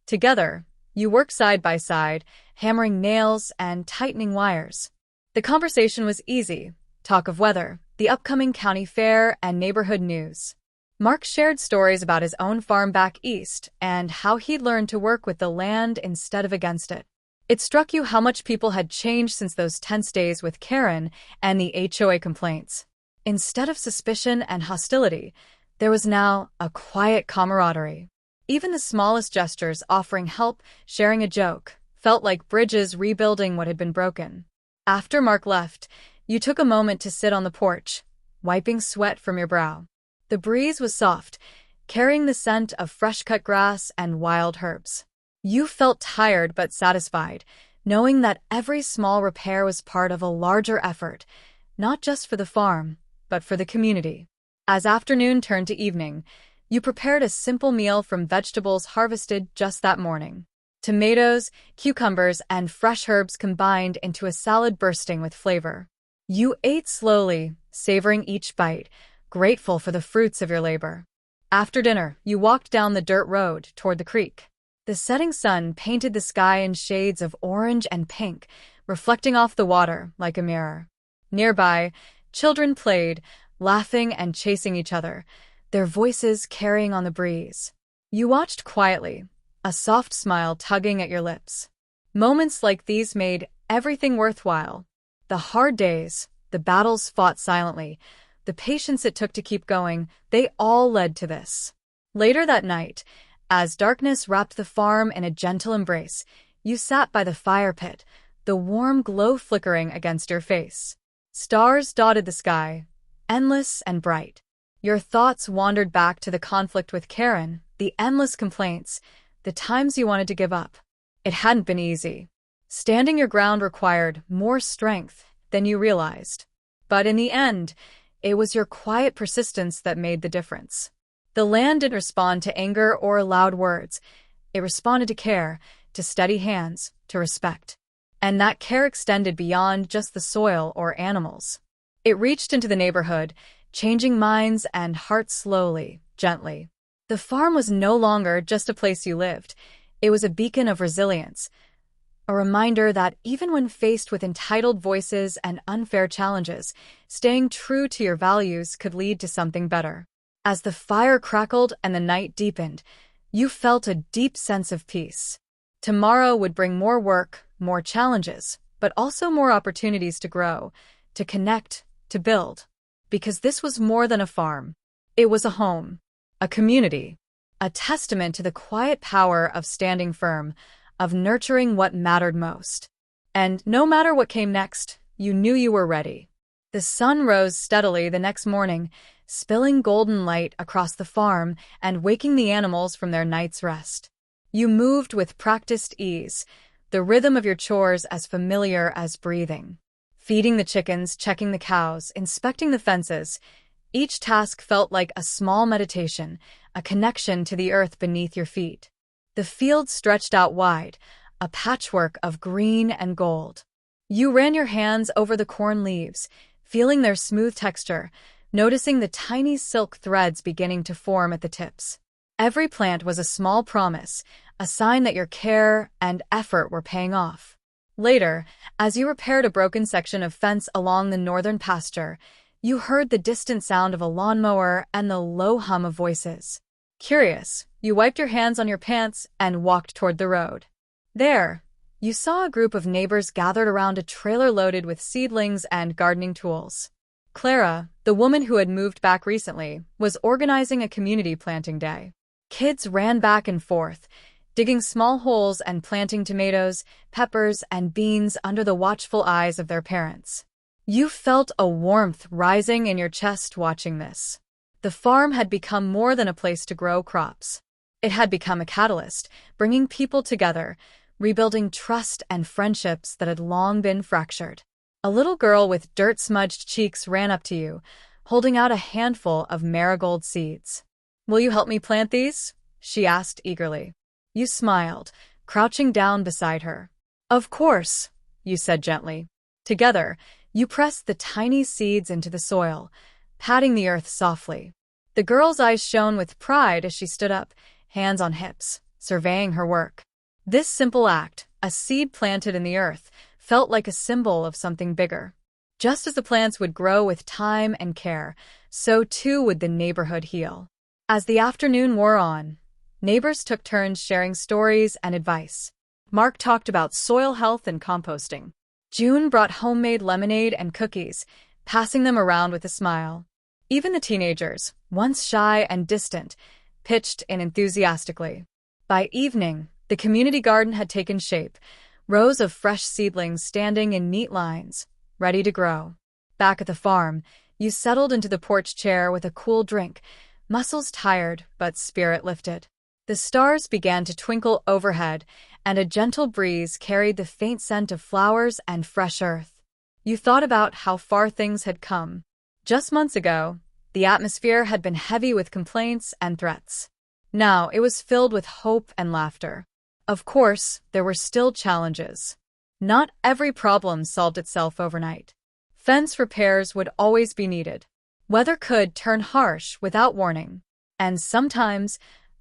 S1: Together, you worked side by side, hammering nails and tightening wires. The conversation was easy. Talk of weather, the upcoming county fair, and neighborhood news. Mark shared stories about his own farm back east and how he'd learned to work with the land instead of against it. It struck you how much people had changed since those tense days with Karen and the HOA complaints. Instead of suspicion and hostility, there was now a quiet camaraderie. Even the smallest gestures, offering help, sharing a joke, felt like bridges rebuilding what had been broken. After Mark left, you took a moment to sit on the porch, wiping sweat from your brow. The breeze was soft, carrying the scent of fresh-cut grass and wild herbs. You felt tired but satisfied, knowing that every small repair was part of a larger effort, not just for the farm, but for the community. As afternoon turned to evening, you prepared a simple meal from vegetables harvested just that morning. Tomatoes, cucumbers, and fresh herbs combined into a salad bursting with flavor. You ate slowly, savoring each bite, grateful for the fruits of your labor. After dinner, you walked down the dirt road toward the creek. The setting sun painted the sky in shades of orange and pink, reflecting off the water like a mirror. Nearby, children played, laughing and chasing each other, their voices carrying on the breeze. You watched quietly, a soft smile tugging at your lips. Moments like these made everything worthwhile. The hard days, the battles fought silently, the patience it took to keep going, they all led to this. Later that night, as darkness wrapped the farm in a gentle embrace, you sat by the fire pit, the warm glow flickering against your face. Stars dotted the sky, endless and bright. Your thoughts wandered back to the conflict with Karen, the endless complaints, the times you wanted to give up. It hadn't been easy. Standing your ground required more strength than you realized. But in the end, it was your quiet persistence that made the difference. The land didn't respond to anger or loud words. It responded to care, to steady hands, to respect. And that care extended beyond just the soil or animals. It reached into the neighborhood, changing minds and hearts slowly, gently. The farm was no longer just a place you lived. It was a beacon of resilience, a reminder that even when faced with entitled voices and unfair challenges, staying true to your values could lead to something better. As the fire crackled and the night deepened, you felt a deep sense of peace. Tomorrow would bring more work, more challenges, but also more opportunities to grow, to connect, to build. Because this was more than a farm. It was a home, a community, a testament to the quiet power of standing firm, of nurturing what mattered most. And no matter what came next, you knew you were ready. The sun rose steadily the next morning, spilling golden light across the farm and waking the animals from their night's rest. You moved with practiced ease, the rhythm of your chores as familiar as breathing. Feeding the chickens, checking the cows, inspecting the fences, each task felt like a small meditation, a connection to the earth beneath your feet. The field stretched out wide, a patchwork of green and gold. You ran your hands over the corn leaves, feeling their smooth texture, noticing the tiny silk threads beginning to form at the tips. Every plant was a small promise, a sign that your care and effort were paying off. Later, as you repaired a broken section of fence along the northern pasture, you heard the distant sound of a lawnmower and the low hum of voices. Curious, you wiped your hands on your pants and walked toward the road. There, you saw a group of neighbors gathered around a trailer loaded with seedlings and gardening tools. Clara, the woman who had moved back recently, was organizing a community planting day. Kids ran back and forth, digging small holes and planting tomatoes, peppers, and beans under the watchful eyes of their parents. You felt a warmth rising in your chest watching this. The farm had become more than a place to grow crops. It had become a catalyst, bringing people together, rebuilding trust and friendships that had long been fractured. A little girl with dirt-smudged cheeks ran up to you, holding out a handful of marigold seeds. "Will you help me plant these?" she asked eagerly. You smiled, crouching down beside her. "Of course," you said gently. Together, you pressed the tiny seeds into the soil, patting the earth softly. The girl's eyes shone with pride as she stood up, hands on hips, surveying her work. This simple act, a seed planted in the earth, felt like a symbol of something bigger. Just as the plants would grow with time and care, so too would the neighborhood heal. As the afternoon wore on, neighbors took turns sharing stories and advice. Mark talked about soil health and composting. June brought homemade lemonade and cookies, passing them around with a smile. Even the teenagers, once shy and distant, pitched in enthusiastically. By evening, the community garden had taken shape, rows of fresh seedlings standing in neat lines, ready to grow. Back at the farm, you settled into the porch chair with a cool drink, muscles tired but spirit lifted. The stars began to twinkle overhead, and a gentle breeze carried the faint scent of flowers and fresh earth. You thought about how far things had come. Just months ago, the atmosphere had been heavy with complaints and threats. Now it was filled with hope and laughter. Of course, there were still challenges. Not every problem solved itself overnight. Fence repairs would always be needed. Weather could turn harsh without warning. And sometimes,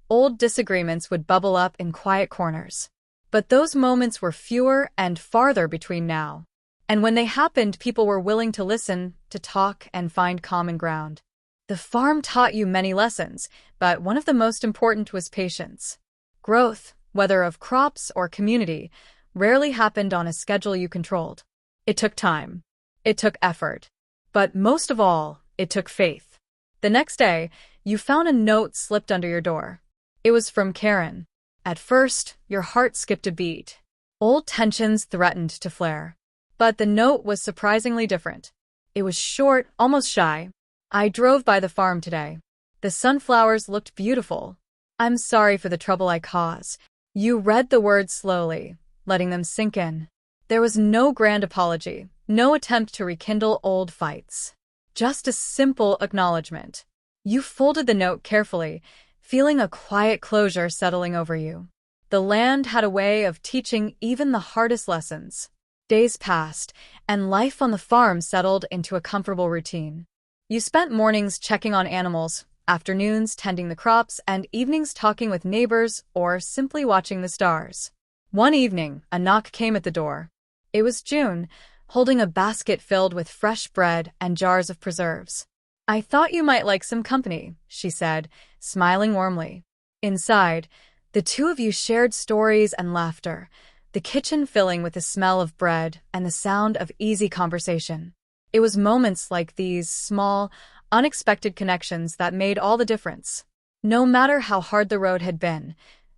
S1: old disagreements would bubble up in quiet corners. But those moments were fewer and farther between now. And when they happened, people were willing to listen, to talk, and find common ground. The farm taught you many lessons, but one of the most important was patience. Growth, whether of crops or community, rarely happened on a schedule you controlled. It took time. It took effort. But most of all, it took faith. The next day, you found a note slipped under your door. It was from Karen. At first, your heart skipped a beat. Old tensions threatened to flare. But the note was surprisingly different. It was short, almost shy. I drove by the farm today. The sunflowers looked beautiful. I'm sorry for the trouble I caused. You read the words slowly, letting them sink in. There was no grand apology, no attempt to rekindle old fights. Just a simple acknowledgement. You folded the note carefully, feeling a quiet closure settling over you. The land had a way of teaching even the hardest lessons. Days passed, and life on the farm settled into a comfortable routine. You spent mornings checking on animals, afternoons tending the crops, and evenings talking with neighbors or simply watching the stars. One evening, a knock came at the door. It was June, holding a basket filled with fresh bread and jars of preserves. I thought you might like some company, she said, smiling warmly. Inside, the two of you shared stories and laughter, the kitchen filling with the smell of bread and the sound of easy conversation. It was moments like these, small, unexpected connections, that made all the difference. No matter how hard the road had been,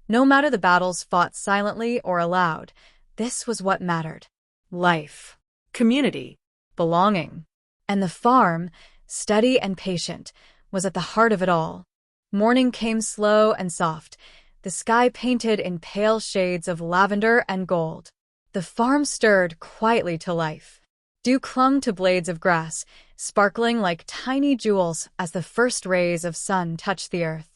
S1: no matter the battles fought silently or aloud, this was what mattered. Life.
S2: Community.
S1: Belonging. And the farm, steady and patient, was at the heart of it all. Morning came slow and soft, the sky painted in pale shades of lavender and gold. The farm stirred quietly to life. Dew clung to blades of grass, sparkling like tiny jewels as the first rays of sun touched the earth.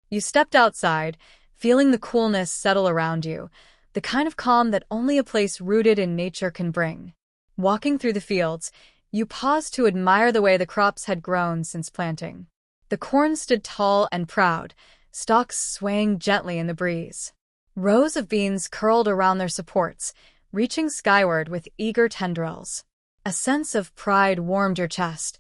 S1: You stepped outside, feeling the coolness settle around you, the kind of calm that only a place rooted in nature can bring. Walking through the fields, you paused to admire the way the crops had grown since planting. The corn stood tall and proud, stalks swaying gently in the breeze. Rows of beans curled around their supports, reaching skyward with eager tendrils. A sense of pride warmed your chest.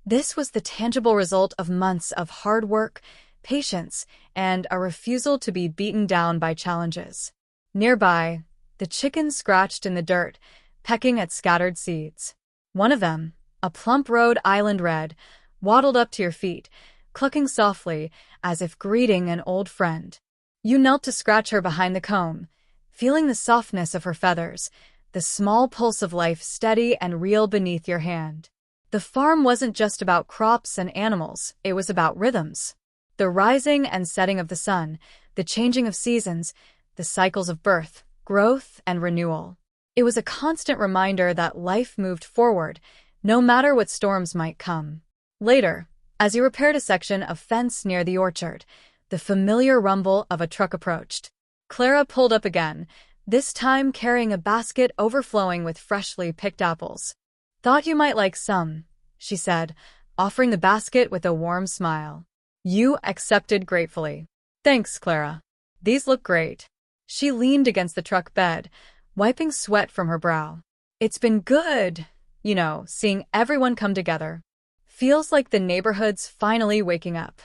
S1: This was the tangible result of months of hard work, patience, and a refusal to be beaten down by challenges. Nearby, the chickens scratched in the dirt, pecking at scattered seeds. One of them, a plump Rhode Island red, waddled up to your feet, clucking softly as if greeting an old friend. You knelt to scratch her behind the comb, feeling the softness of her feathers, the small pulse of life steady and real beneath your hand. The farm wasn't just about crops and animals, it was about rhythms. The rising and setting of the sun, the changing of seasons, the cycles of birth, growth, and renewal. It was a constant reminder that life moved forward, no matter what storms might come. Later, as you repaired a section of fence near the orchard, the familiar rumble of a truck approached. Clara pulled up again, this time carrying a basket overflowing with freshly picked apples. Thought you might like some, she said, offering the basket with a warm smile. You accepted gratefully. Thanks, Clara. These look great. She leaned against the truck bed, wiping sweat from her brow. It's been good, seeing everyone come together. Feels like the neighborhood's finally waking up.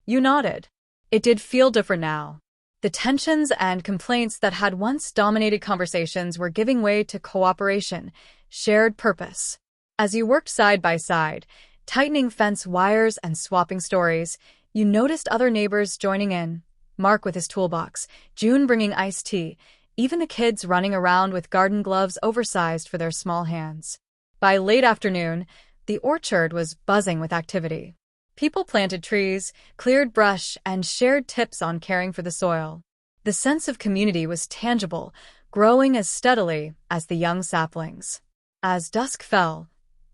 S1: You nodded. It did feel different now. The tensions and complaints that had once dominated conversations were giving way to cooperation, shared purpose. As you worked side by side, tightening fence wires and swapping stories, you noticed other neighbors joining in. Mark with his toolbox, June bringing iced tea, even the kids running around with garden gloves oversized for their small hands. By late afternoon, the orchard was buzzing with activity. People planted trees, cleared brush, and shared tips on caring for the soil. The sense of community was tangible, growing as steadily as the young saplings. As dusk fell,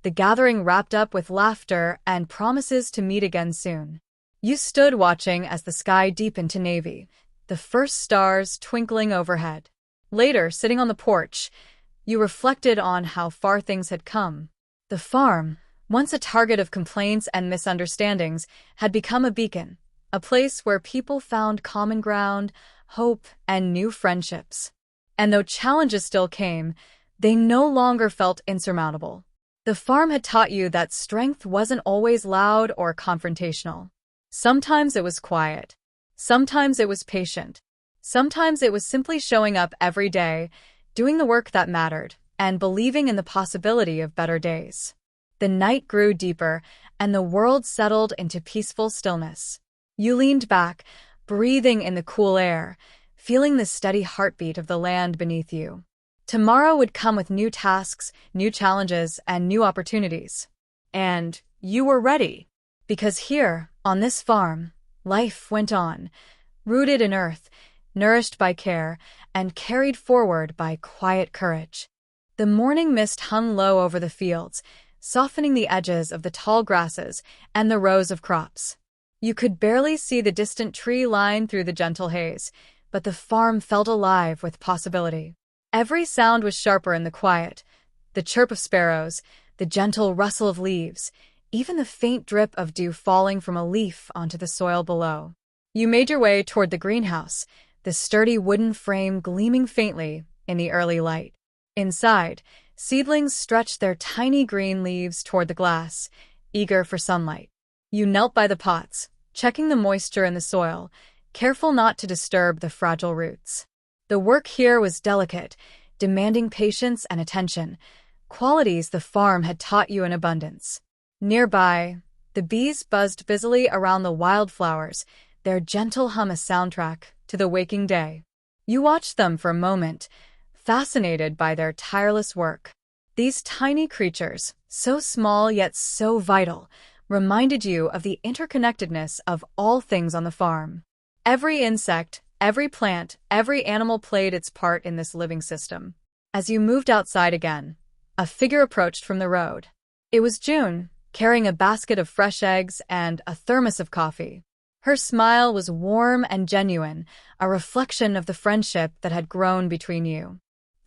S1: the gathering wrapped up with laughter and promises to meet again soon. You stood watching as the sky deepened to navy, the first stars twinkling overhead. Later, sitting on the porch, you reflected on how far things had come. The farm, once a target of complaints and misunderstandings, had become a beacon, a place where people found common ground, hope, and new friendships. And though challenges still came, they no longer felt insurmountable. The farm had taught you that strength wasn't always loud or confrontational. Sometimes it was quiet. Sometimes it was patient. Sometimes it was simply showing up every day, doing the work that mattered, and believing in the possibility of better days. The night grew deeper, and the world settled into peaceful stillness. You leaned back, breathing in the cool air, feeling the steady heartbeat of the land beneath you. Tomorrow would come with new tasks, new challenges, and new opportunities. And you were ready. Because here, on this farm, life went on, rooted in earth, nourished by care, and carried forward by quiet courage. The morning mist hung low over the fields, softening the edges of the tall grasses and the rows of crops. You could barely see the distant tree line through the gentle haze, but the farm felt alive with possibility. Every sound was sharper in the quiet, the chirp of sparrows, the gentle rustle of leaves, even the faint drip of dew falling from a leaf onto the soil below. You made your way toward the greenhouse, the sturdy wooden frame gleaming faintly in the early light. Inside, seedlings stretched their tiny green leaves toward the glass, eager for sunlight. You knelt by the pots, checking the moisture in the soil, careful not to disturb the fragile roots. The work here was delicate, demanding patience and attention, qualities the farm had taught you in abundance. Nearby, the bees buzzed busily around the wildflowers, their gentle hum a soundtrack to the waking day. You watched them for a moment, fascinated by their tireless work. These tiny creatures, so small yet so vital, reminded you of the interconnectedness of all things on the farm. Every insect, every plant, every animal played its part in this living system. As you moved outside again, a figure approached from the road. It was June, carrying a basket of fresh eggs and a thermos of coffee. Her smile was warm and genuine, a reflection of the friendship that had grown between you.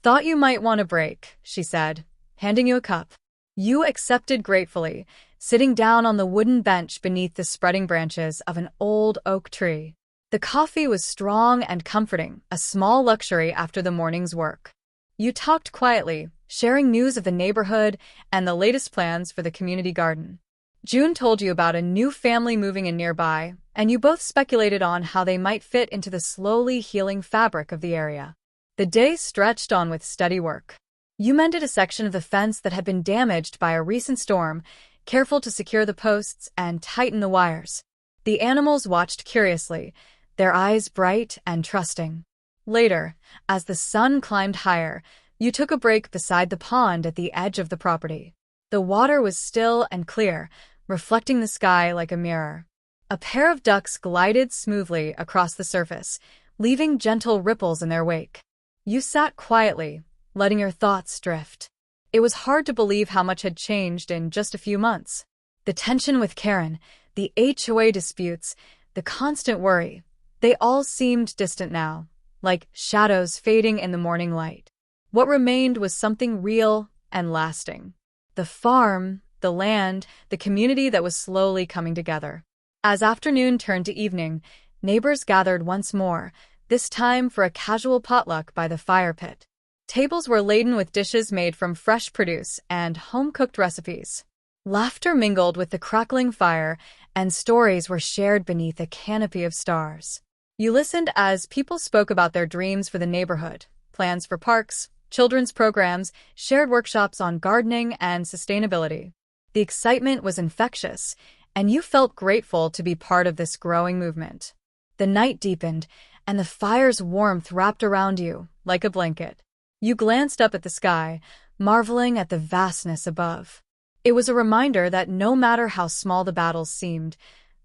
S1: "Thought you might want a break," she said, handing you a cup. You accepted gratefully, sitting down on the wooden bench beneath the spreading branches of an old oak tree. The coffee was strong and comforting, a small luxury after the morning's work. You talked quietly, sharing news of the neighborhood and the latest plans for the community garden. June told you about a new family moving in nearby, and you both speculated on how they might fit into the slowly healing fabric of the area. The day stretched on with steady work. You mended a section of the fence that had been damaged by a recent storm, careful to secure the posts and tighten the wires. The animals watched curiously, their eyes bright and trusting. Later, as the sun climbed higher, you took a break beside the pond at the edge of the property. The water was still and clear, reflecting the sky like a mirror. A pair of ducks glided smoothly across the surface, leaving gentle ripples in their wake. You sat quietly, letting your thoughts drift. It was hard to believe how much had changed in just a few months. The tension with Karen, the HOA disputes, the constant worry, they all seemed distant now, like shadows fading in the morning light. What remained was something real and lasting. The farm, the land, the community that was slowly coming together. As afternoon turned to evening, neighbors gathered once more, this time for a casual potluck by the fire pit. Tables were laden with dishes made from fresh produce and home-cooked recipes. Laughter mingled with the crackling fire, and stories were shared beneath a canopy of stars. You listened as people spoke about their dreams for the neighborhood, plans for parks, children's programs, shared workshops on gardening and sustainability. The excitement was infectious, and you felt grateful to be part of this growing movement. The night deepened, and the fire's warmth wrapped around you like a blanket. You glanced up at the sky, marveling at the vastness above. It was a reminder that no matter how small the battles seemed,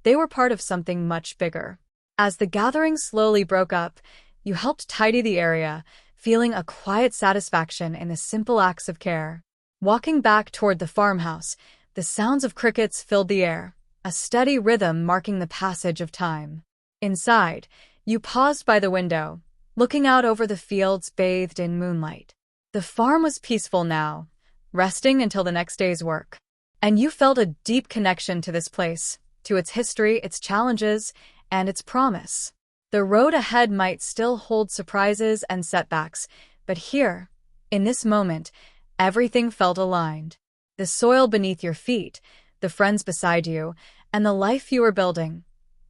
S1: they were part of something much bigger. As the gathering slowly broke up, you helped tidy the area, feeling a quiet satisfaction in the simple acts of care. Walking back toward the farmhouse, the sounds of crickets filled the air, a steady rhythm marking the passage of time. Inside, you paused by the window, looking out over the fields bathed in moonlight. The farm was peaceful now, resting until the next day's work. And you felt a deep connection to this place, to its history, its challenges, and its promise. The road ahead might still hold surprises and setbacks, but here, in this moment, everything felt aligned. The soil beneath your feet, the friends beside you, and the life you were building,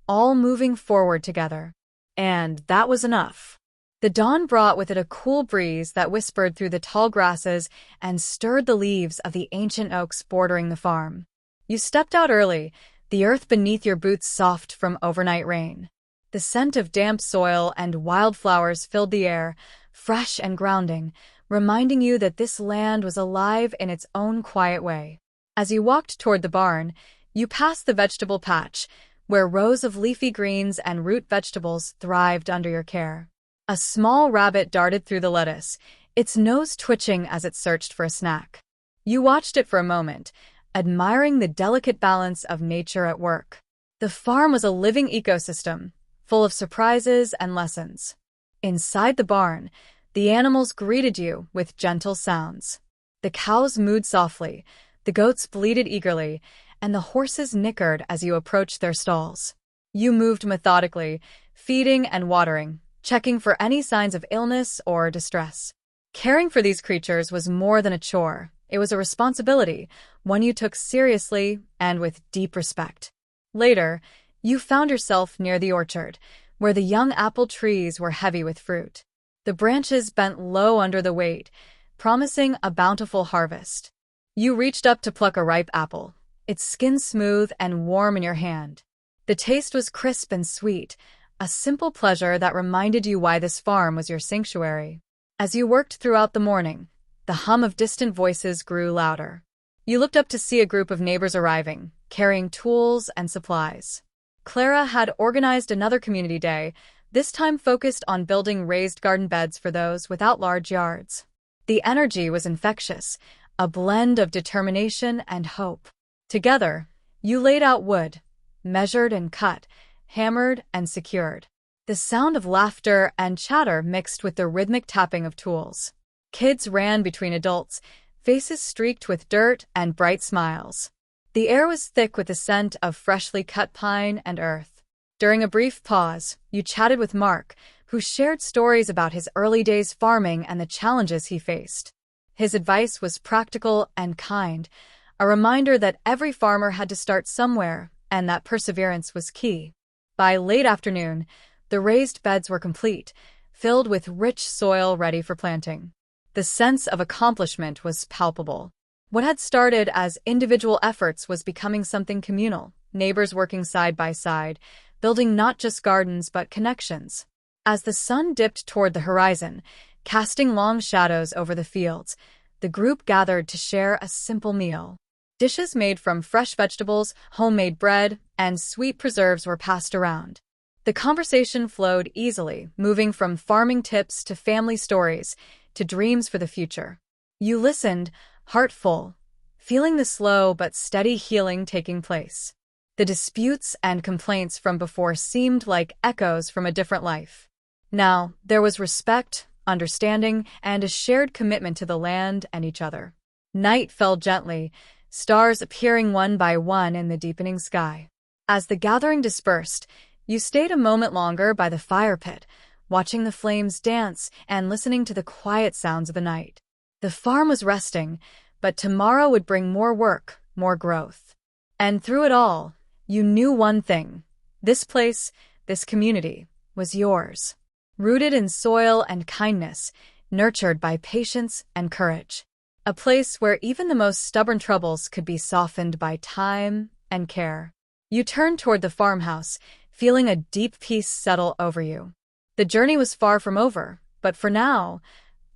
S1: all moving forward together. And that was enough. The dawn brought with it a cool breeze that whispered through the tall grasses and stirred the leaves of the ancient oaks bordering the farm. You stepped out early, the earth beneath your boots soft from overnight rain. The scent of damp soil and wildflowers filled the air, fresh and grounding, reminding you that this land was alive in its own quiet way. As you walked toward the barn, you passed the vegetable patch, where rows of leafy greens and root vegetables thrived under your care. A small rabbit darted through the lettuce, its nose twitching as it searched for a snack. You watched it for a moment, admiring the delicate balance of nature at work. The farm was a living ecosystem, full of surprises and lessons. Inside the barn, the animals greeted you with gentle sounds. The cows mooed softly, the goats bleated eagerly, and the horses nickered as you approached their stalls. You moved methodically, feeding and watering, checking for any signs of illness or distress. Caring for these creatures was more than a chore. It was a responsibility, one you took seriously and with deep respect. Later, you found yourself near the orchard, where the young apple trees were heavy with fruit. The branches bent low under the weight, promising a bountiful harvest. You reached up to pluck a ripe apple, its skin smooth and warm in your hand. The taste was crisp and sweet, a simple pleasure that reminded you why this farm was your sanctuary. As you worked throughout the morning, the hum of distant voices grew louder. You looked up to see a group of neighbors arriving, carrying tools and supplies. Clara had organized another community day, this time focused on building raised garden beds for those without large yards. The energy was infectious, a blend of determination and hope. Together, you laid out wood, measured and cut, hammered and secured. The sound of laughter and chatter mixed with the rhythmic tapping of tools. Kids ran between adults, faces streaked with dirt and bright smiles. The air was thick with the scent of freshly cut pine and earth. During a brief pause, you chatted with Mark, who shared stories about his early days farming and the challenges he faced. His advice was practical and kind, a reminder that every farmer had to start somewhere and that perseverance was key. By late afternoon, the raised beds were complete, filled with rich soil ready for planting. The sense of accomplishment was palpable. What had started as individual efforts was becoming something communal, neighbors working side by side, building not just gardens but connections. As the sun dipped toward the horizon, casting long shadows over the fields, the group gathered to share a simple meal. Dishes made from fresh vegetables, homemade bread, and sweet preserves were passed around. The conversation flowed easily, moving from farming tips to family stories to dreams for the future. You listened, heart full, feeling the slow but steady healing taking place. The disputes and complaints from before seemed like echoes from a different life. Now, there was respect, understanding, and a shared commitment to the land and each other. Night fell gently, stars appearing one by one in the deepening sky. As the gathering dispersed, you stayed a moment longer by the fire pit, watching the flames dance and listening to the quiet sounds of the night. The farm was resting, but tomorrow would bring more work, more growth. And through it all, you knew one thing. This place, this community, was yours. Rooted in soil and kindness, nurtured by patience and courage. A place where even the most stubborn troubles could be softened by time and care. You turned toward the farmhouse, feeling a deep peace settle over you. The journey was far from over, but for now,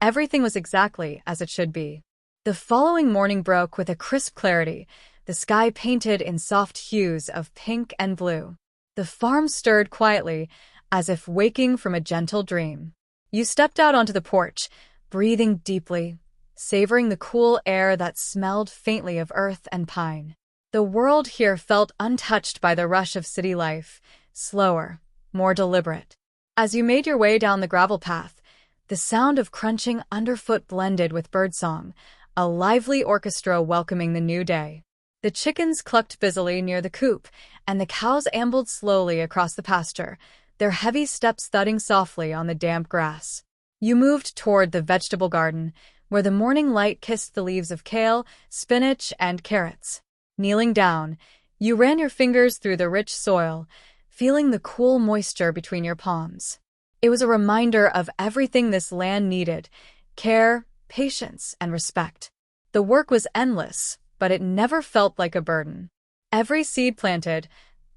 S1: everything was exactly as it should be. The following morning broke with a crisp clarity, the sky painted in soft hues of pink and blue. The farm stirred quietly, as if waking from a gentle dream. You stepped out onto the porch, breathing deeply, savoring the cool air that smelled faintly of earth and pine. The world here felt untouched by the rush of city life, slower, more deliberate. As you made your way down the gravel path, the sound of crunching underfoot blended with birdsong, a lively orchestra welcoming the new day. The chickens clucked busily near the coop, and the cows ambled slowly across the pasture, their heavy steps thudding softly on the damp grass. You moved toward the vegetable garden, where the morning light kissed the leaves of kale, spinach, and carrots. Kneeling down, you ran your fingers through the rich soil, feeling the cool moisture between your palms. It was a reminder of everything this land needed: care, patience, and respect. The work was endless, but it never felt like a burden. Every seed planted,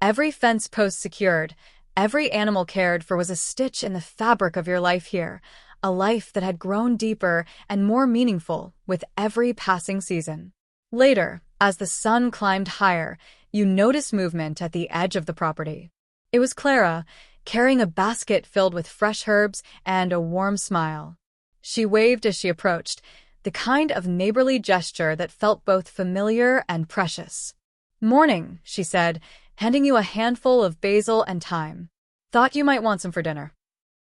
S1: every fence post secured, every animal cared for was a stitch in the fabric of your life here, a life that had grown deeper and more meaningful with every passing season. Later, as the sun climbed higher, you noticed movement at the edge of the property. It was Clara, carrying a basket filled with fresh herbs and a warm smile. She waved as she approached, the kind of neighborly gesture that felt both familiar and precious. "Morning," she said, handing you a handful of basil and thyme. "Thought you might want some for dinner."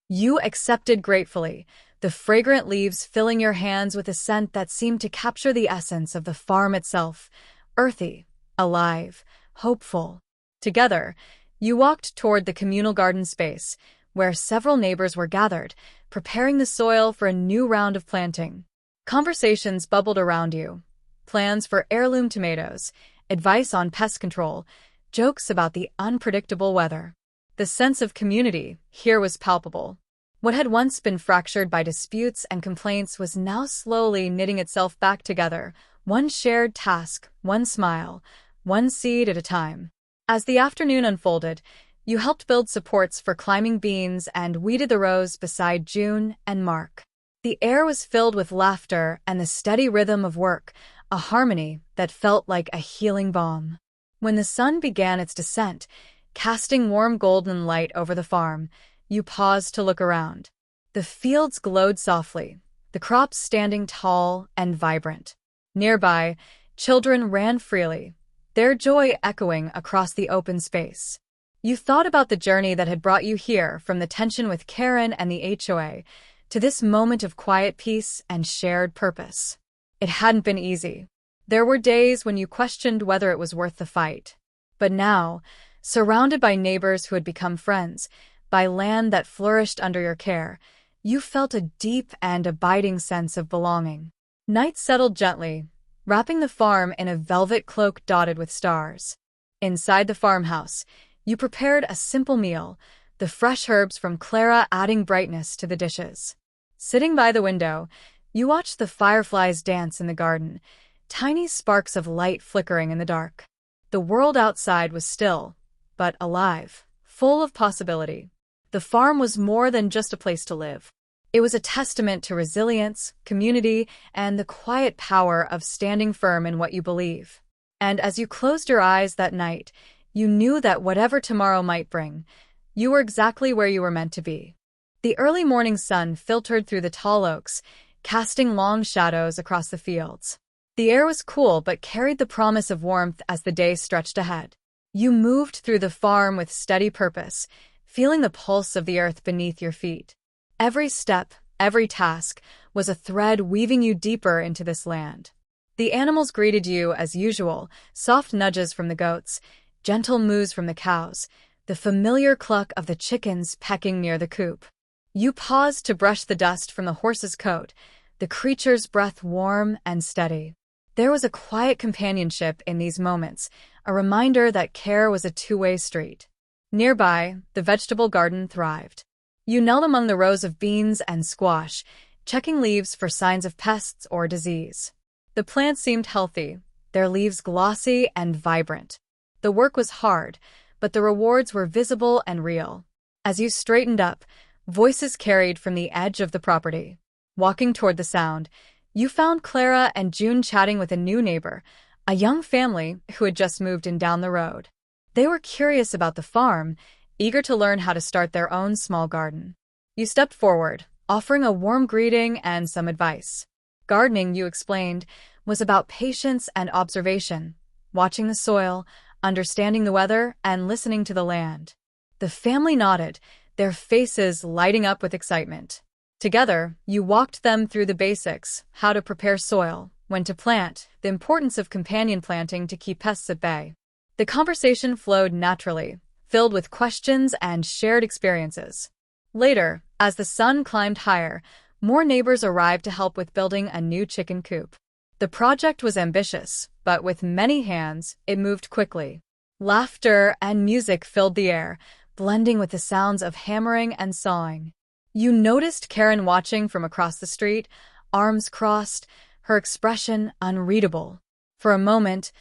S1: You accepted gratefully, the fragrant leaves filling your hands with a scent that seemed to capture the essence of the farm itself: earthy, alive, hopeful. Together, you walked toward the communal garden space, where several neighbors were gathered, preparing the soil for a new round of planting. Conversations bubbled around you: plans for heirloom tomatoes, advice on pest control, jokes about the unpredictable weather. The sense of community here was palpable. What had once been fractured by disputes and complaints was now slowly knitting itself back together, one shared task, one smile, one seed at a time. As the afternoon unfolded, you helped build supports for climbing beans and weeded the rows beside June and Mark. The air was filled with laughter and the steady rhythm of work, a harmony that felt like a healing balm. When the sun began its descent, casting warm golden light over the farm, you paused to look around. The fields glowed softly, the crops standing tall and vibrant. Nearby, children ran freely, their joy echoing across the open space. You thought about the journey that had brought you here, from the tension with Karen and the HOA, to this moment of quiet peace and shared purpose. It hadn't been easy. There were days when you questioned whether it was worth the fight. But now, surrounded by neighbors who had become friends, by land that flourished under your care, you felt a deep and abiding sense of belonging. Night settled gently, wrapping the farm in a velvet cloak dotted with stars. Inside the farmhouse, you prepared a simple meal, the fresh herbs from Clara adding brightness to the dishes. Sitting by the window, you watched the fireflies dance in the garden, tiny sparks of light flickering in the dark. The world outside was still, but alive, full of possibility. The farm was more than just a place to live. It was a testament to resilience, community, and the quiet power of standing firm in what you believe. And as you closed your eyes that night, you knew that whatever tomorrow might bring, you were exactly where you were meant to be. The early morning sun filtered through the tall oaks, casting long shadows across the fields. The air was cool but carried the promise of warmth as the day stretched ahead. You moved through the farm with steady purpose, feeling the pulse of the earth beneath your feet. Every step, every task, was a thread weaving you deeper into this land. The animals greeted you as usual, soft nudges from the goats, gentle moos from the cows, the familiar cluck of the chickens pecking near the coop. You paused to brush the dust from the horse's coat, the creature's breath warm and steady. There was a quiet companionship in these moments, a reminder that care was a two-way street. Nearby, the vegetable garden thrived. You knelt among the rows of beans and squash, checking leaves for signs of pests or disease. The plants seemed healthy, their leaves glossy and vibrant. The work was hard, but the rewards were visible and real. As you straightened up, voices carried from the edge of the property. Walking toward the sound, You found Clara and June chatting with a new neighbor, a young family who had just moved in down the road. They were curious about the farm, eager to learn how to start their own small garden. You stepped forward, offering a warm greeting and some advice. Gardening, you explained, was about patience and observation, watching the soil, understanding the weather, and listening to the land. The family nodded, their faces lighting up with excitement. Together, you walked them through the basics: how to prepare soil, when to plant, the importance of companion planting to keep pests at bay. The conversation flowed naturally, filled with questions and shared experiences. Later, as the sun climbed higher, more neighbors arrived to help with building a new chicken coop. The project was ambitious, but with many hands, it moved quickly. Laughter and music filled the air, blending with the sounds of hammering and sawing. You noticed Karen watching from across the street, arms crossed, her expression unreadable. For a moment,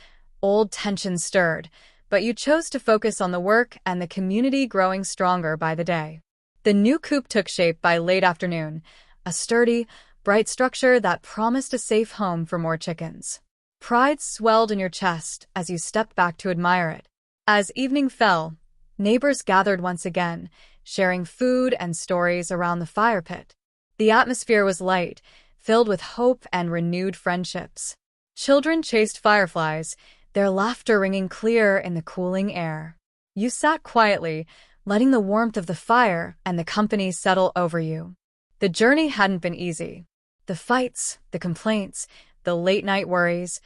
S1: old tension stirred, but you chose to focus on the work and the community growing stronger by the day. The new coop took shape by late afternoon, a sturdy, bright structure that promised a safe home for more chickens. Pride swelled in your chest as you stepped back to admire it. As evening fell, neighbors gathered once again, sharing food and stories around the fire pit. The atmosphere was light, filled with hope and renewed friendships. Children chased fireflies, their laughter ringing clear in the cooling air. You sat quietly, letting the warmth of the fire and the company settle over you. The journey hadn't been easy. The fights, the complaints, the late-night worries,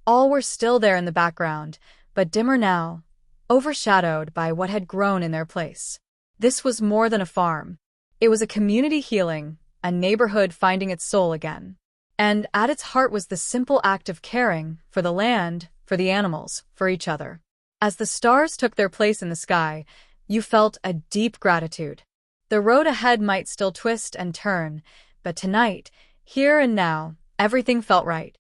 S1: all were still there in the background, but dimmer now, overshadowed by what had grown in their place. This was more than a farm. It was a community healing, a neighborhood finding its soul again. And at its heart was the simple act of caring for the land, for the animals, for each other. As the stars took their place in the sky, you felt a deep gratitude. The road ahead might still twist and turn, but tonight, here and now, everything felt right.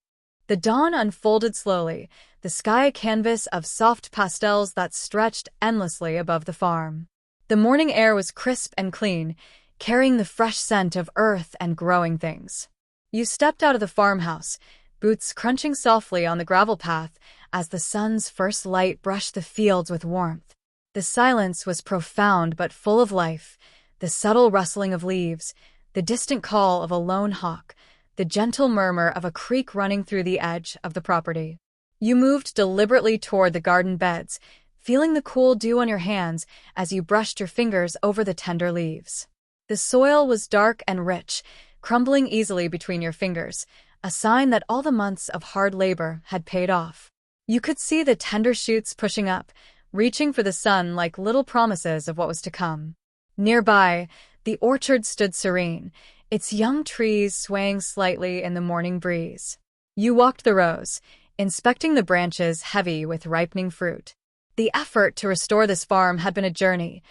S1: The dawn unfolded slowly, the sky a canvas of soft pastels that stretched endlessly above the farm. The morning air was crisp and clean, carrying the fresh scent of earth and growing things. You stepped out of the farmhouse, boots crunching softly on the gravel path as the sun's first light brushed the fields with warmth. The silence was profound but full of life, the subtle rustling of leaves, the distant call of a lone hawk, the gentle murmur of a creek running through the edge of the property. You moved deliberately toward the garden beds, feeling the cool dew on your hands as you brushed your fingers over the tender leaves. The soil was dark and rich, crumbling easily between your fingers, a sign that all the months of hard labor had paid off. You could see the tender shoots pushing up, reaching for the sun like little promises of what was to come. Nearby, the orchard stood serene, its young trees swaying slightly in the morning breeze. You walked the rows, inspecting the branches heavy with ripening fruit. The effort to restore this farm had been a journey.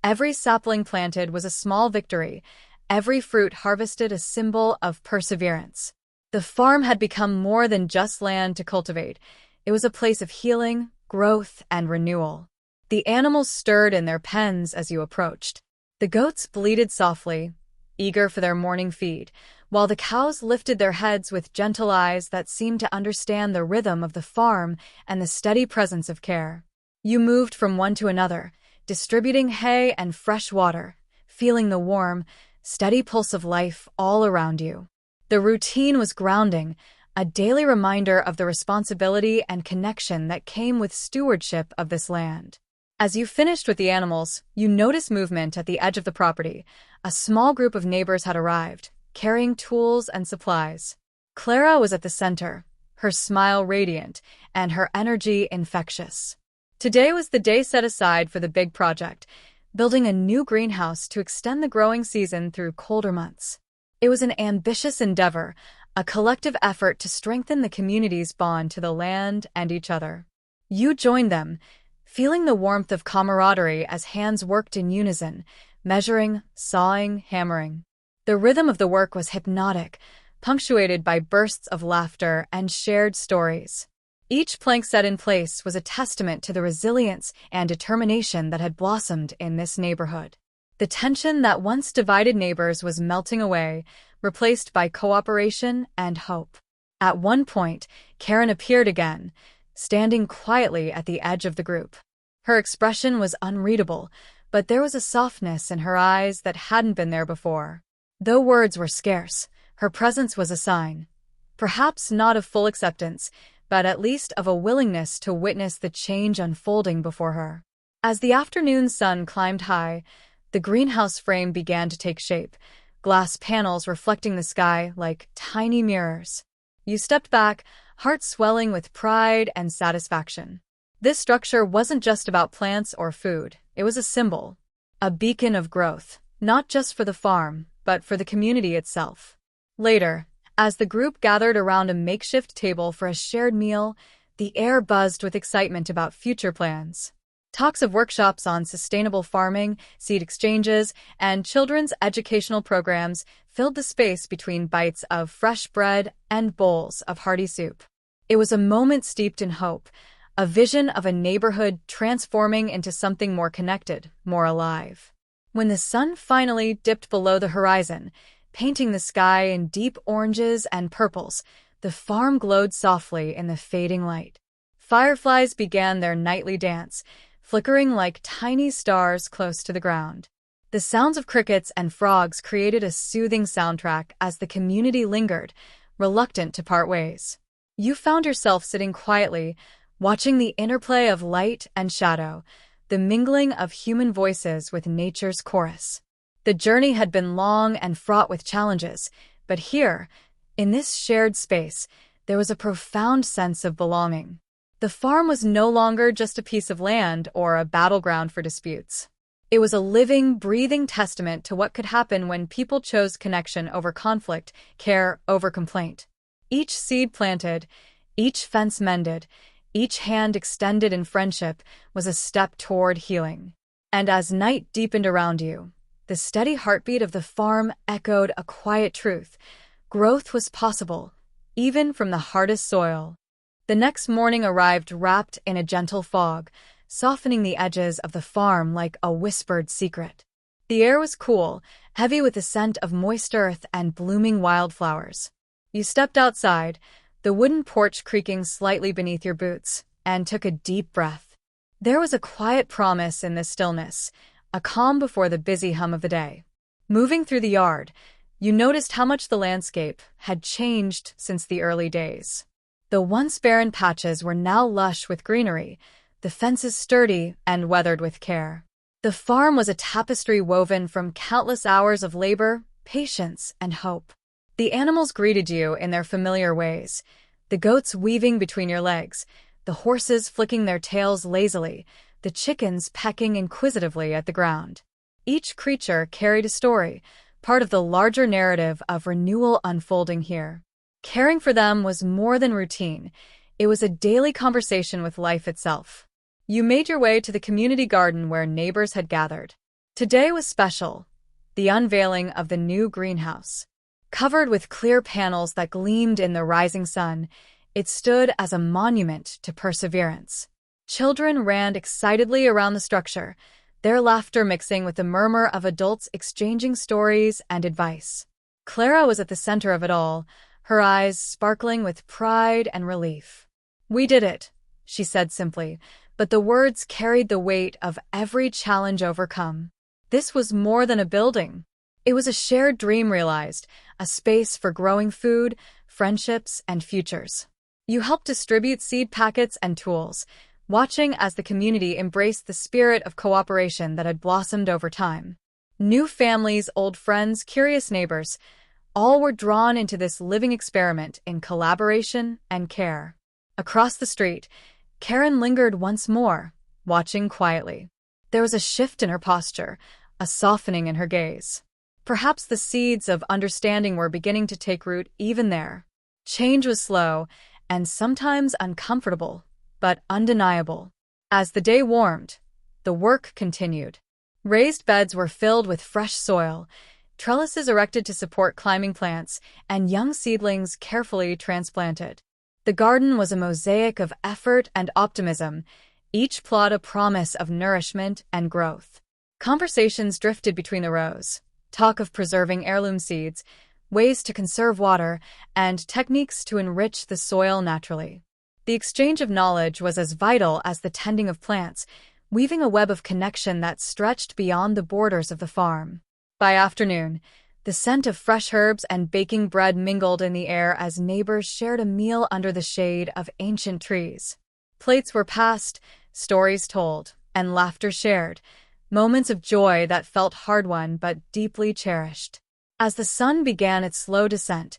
S1: Every sapling planted was a small victory, every fruit harvested a symbol of perseverance. The farm had become more than just land to cultivate. It was a place of healing, growth, and renewal. The animals stirred in their pens as you approached. The goats bleated softly, eager for their morning feed, while the cows lifted their heads with gentle eyes that seemed to understand the rhythm of the farm and the steady presence of care. You moved from one to another, distributing hay and fresh water, feeling the warm, steady pulse of life all around you. The routine was grounding, a daily reminder of the responsibility and connection that came with stewardship of this land. As you finished with the animals, you noticed movement at the edge of the property. A small group of neighbors had arrived, carrying tools and supplies. Clara was at the center, her smile radiant and her energy infectious. Today was the day set aside for the big project, building a new greenhouse to extend the growing season through colder months. It was an ambitious endeavor, a collective effort to strengthen the community's bond to the land and each other. You joined them, feeling the warmth of camaraderie as hands worked in unison, measuring, sawing, hammering. The rhythm of the work was hypnotic, punctuated by bursts of laughter and shared stories. Each plank set in place was a testament to the resilience and determination that had blossomed in this neighborhood. The tension that once divided neighbors was melting away, replaced by cooperation and hope. At one point, Karen appeared again, standing quietly at the edge of the group. Her expression was unreadable, but there was a softness in her eyes that hadn't been there before. Though words were scarce, her presence was a sign. Perhaps not of full acceptance, but at least of a willingness to witness the change unfolding before her. As the afternoon sun climbed high, the greenhouse frame began to take shape, glass panels reflecting the sky like tiny mirrors. You stepped back, heart swelling with pride and satisfaction. This structure wasn't just about plants or food, it was a symbol, a beacon of growth, not just for the farm, but for the community itself. Later, as the group gathered around a makeshift table for a shared meal, the air buzzed with excitement about future plans. Talks of workshops on sustainable farming, seed exchanges, and children's educational programs filled the space between bites of fresh bread and bowls of hearty soup. It was a moment steeped in hope, a vision of a neighborhood transforming into something more connected, more alive. When the sun finally dipped below the horizon, painting the sky in deep oranges and purples, the farm glowed softly in the fading light. Fireflies began their nightly dance, flickering like tiny stars close to the ground. The sounds of crickets and frogs created a soothing soundtrack as the community lingered, reluctant to part ways. You found yourself sitting quietly, watching the interplay of light and shadow, the mingling of human voices with nature's chorus. The journey had been long and fraught with challenges, but here, in this shared space, there was a profound sense of belonging. The farm was no longer just a piece of land or a battleground for disputes. It was a living, breathing testament to what could happen when people chose connection over conflict, care over complaint. Each seed planted, each fence mended, each hand extended in friendship was a step toward healing. And as night deepened around you, the steady heartbeat of the farm echoed a quiet truth. Growth was possible, even from the hardest soil. The next morning arrived wrapped in a gentle fog, softening the edges of the farm like a whispered secret. The air was cool, heavy with the scent of moist earth and blooming wildflowers. You stepped outside, the wooden porch creaking slightly beneath your boots, and took a deep breath. There was a quiet promise in this stillness, a calm before the busy hum of the day. Moving through the yard, you noticed how much the landscape had changed since the early days. The once barren patches were now lush with greenery, the fences sturdy and weathered with care. The farm was a tapestry woven from countless hours of labor, patience, and hope. The animals greeted you in their familiar ways, the goats weaving between your legs, the horses flicking their tails lazily, the chickens pecking inquisitively at the ground. Each creature carried a story, part of the larger narrative of renewal unfolding here. Caring for them was more than routine. It was a daily conversation with life itself. You made your way to the community garden where neighbors had gathered. Today was special, the unveiling of the new greenhouse. Covered with clear panels that gleamed in the rising sun, it stood as a monument to perseverance. Children ran excitedly around the structure, their laughter mixing with the murmur of adults exchanging stories and advice. Clara was at the center of it all, her eyes sparkling with pride and relief. "We did it," she said simply, but the words carried the weight of every challenge overcome. This was more than a building. It was a shared dream realized, a space for growing food, friendships, and futures. You helped distribute seed packets and tools, watching as the community embraced the spirit of cooperation that had blossomed over time. New families, old friends, curious neighbors, all were drawn into this living experiment in collaboration and care. Across the street, Karen lingered once more, watching quietly. There was a shift in her posture, a softening in her gaze. Perhaps the seeds of understanding were beginning to take root even there. Change was slow, and sometimes uncomfortable, but undeniable. As the day warmed, the work continued. Raised beds were filled with fresh soil, trellises erected to support climbing plants, and young seedlings carefully transplanted. The garden was a mosaic of effort and optimism, each plot a promise of nourishment and growth. Conversations drifted between the rows, talk of preserving heirloom seeds, ways to conserve water, and techniques to enrich the soil naturally. The exchange of knowledge was as vital as the tending of plants, weaving a web of connection that stretched beyond the borders of the farm. By afternoon, the scent of fresh herbs and baking bread mingled in the air as neighbors shared a meal under the shade of ancient trees. Plates were passed, stories told, and laughter shared, moments of joy that felt hard-won but deeply cherished. As the sun began its slow descent,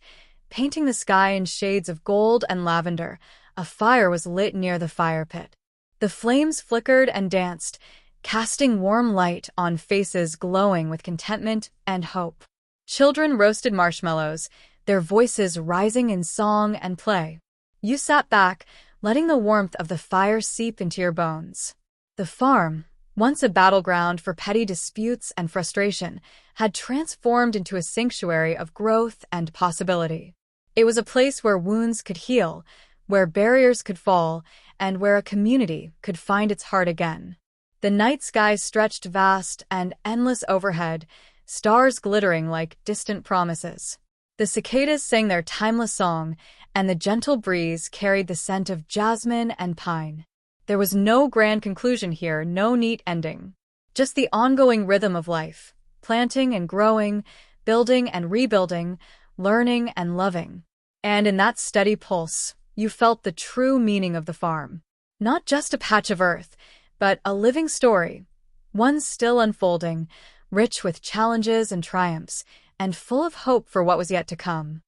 S1: painting the sky in shades of gold and lavender, a fire was lit near the fire pit. The flames flickered and danced, casting warm light on faces glowing with contentment and hope. Children roasted marshmallows, their voices rising in song and play. You sat back, letting the warmth of the fire seep into your bones. The farm, once a battleground for petty disputes and frustration, had transformed into a sanctuary of growth and possibility. It was a place where wounds could heal, where barriers could fall, and where a community could find its heart again. The night sky stretched vast and endless overhead, stars glittering like distant promises. The cicadas sang their timeless song, and the gentle breeze carried the scent of jasmine and pine. There was no grand conclusion here, no neat ending. Just the ongoing rhythm of life, planting and growing, building and rebuilding, learning and loving. And in that steady pulse, you felt the true meaning of the farm. Not just a patch of earth, but a living story, one still unfolding, rich with challenges and triumphs, and full of hope for what was yet to come.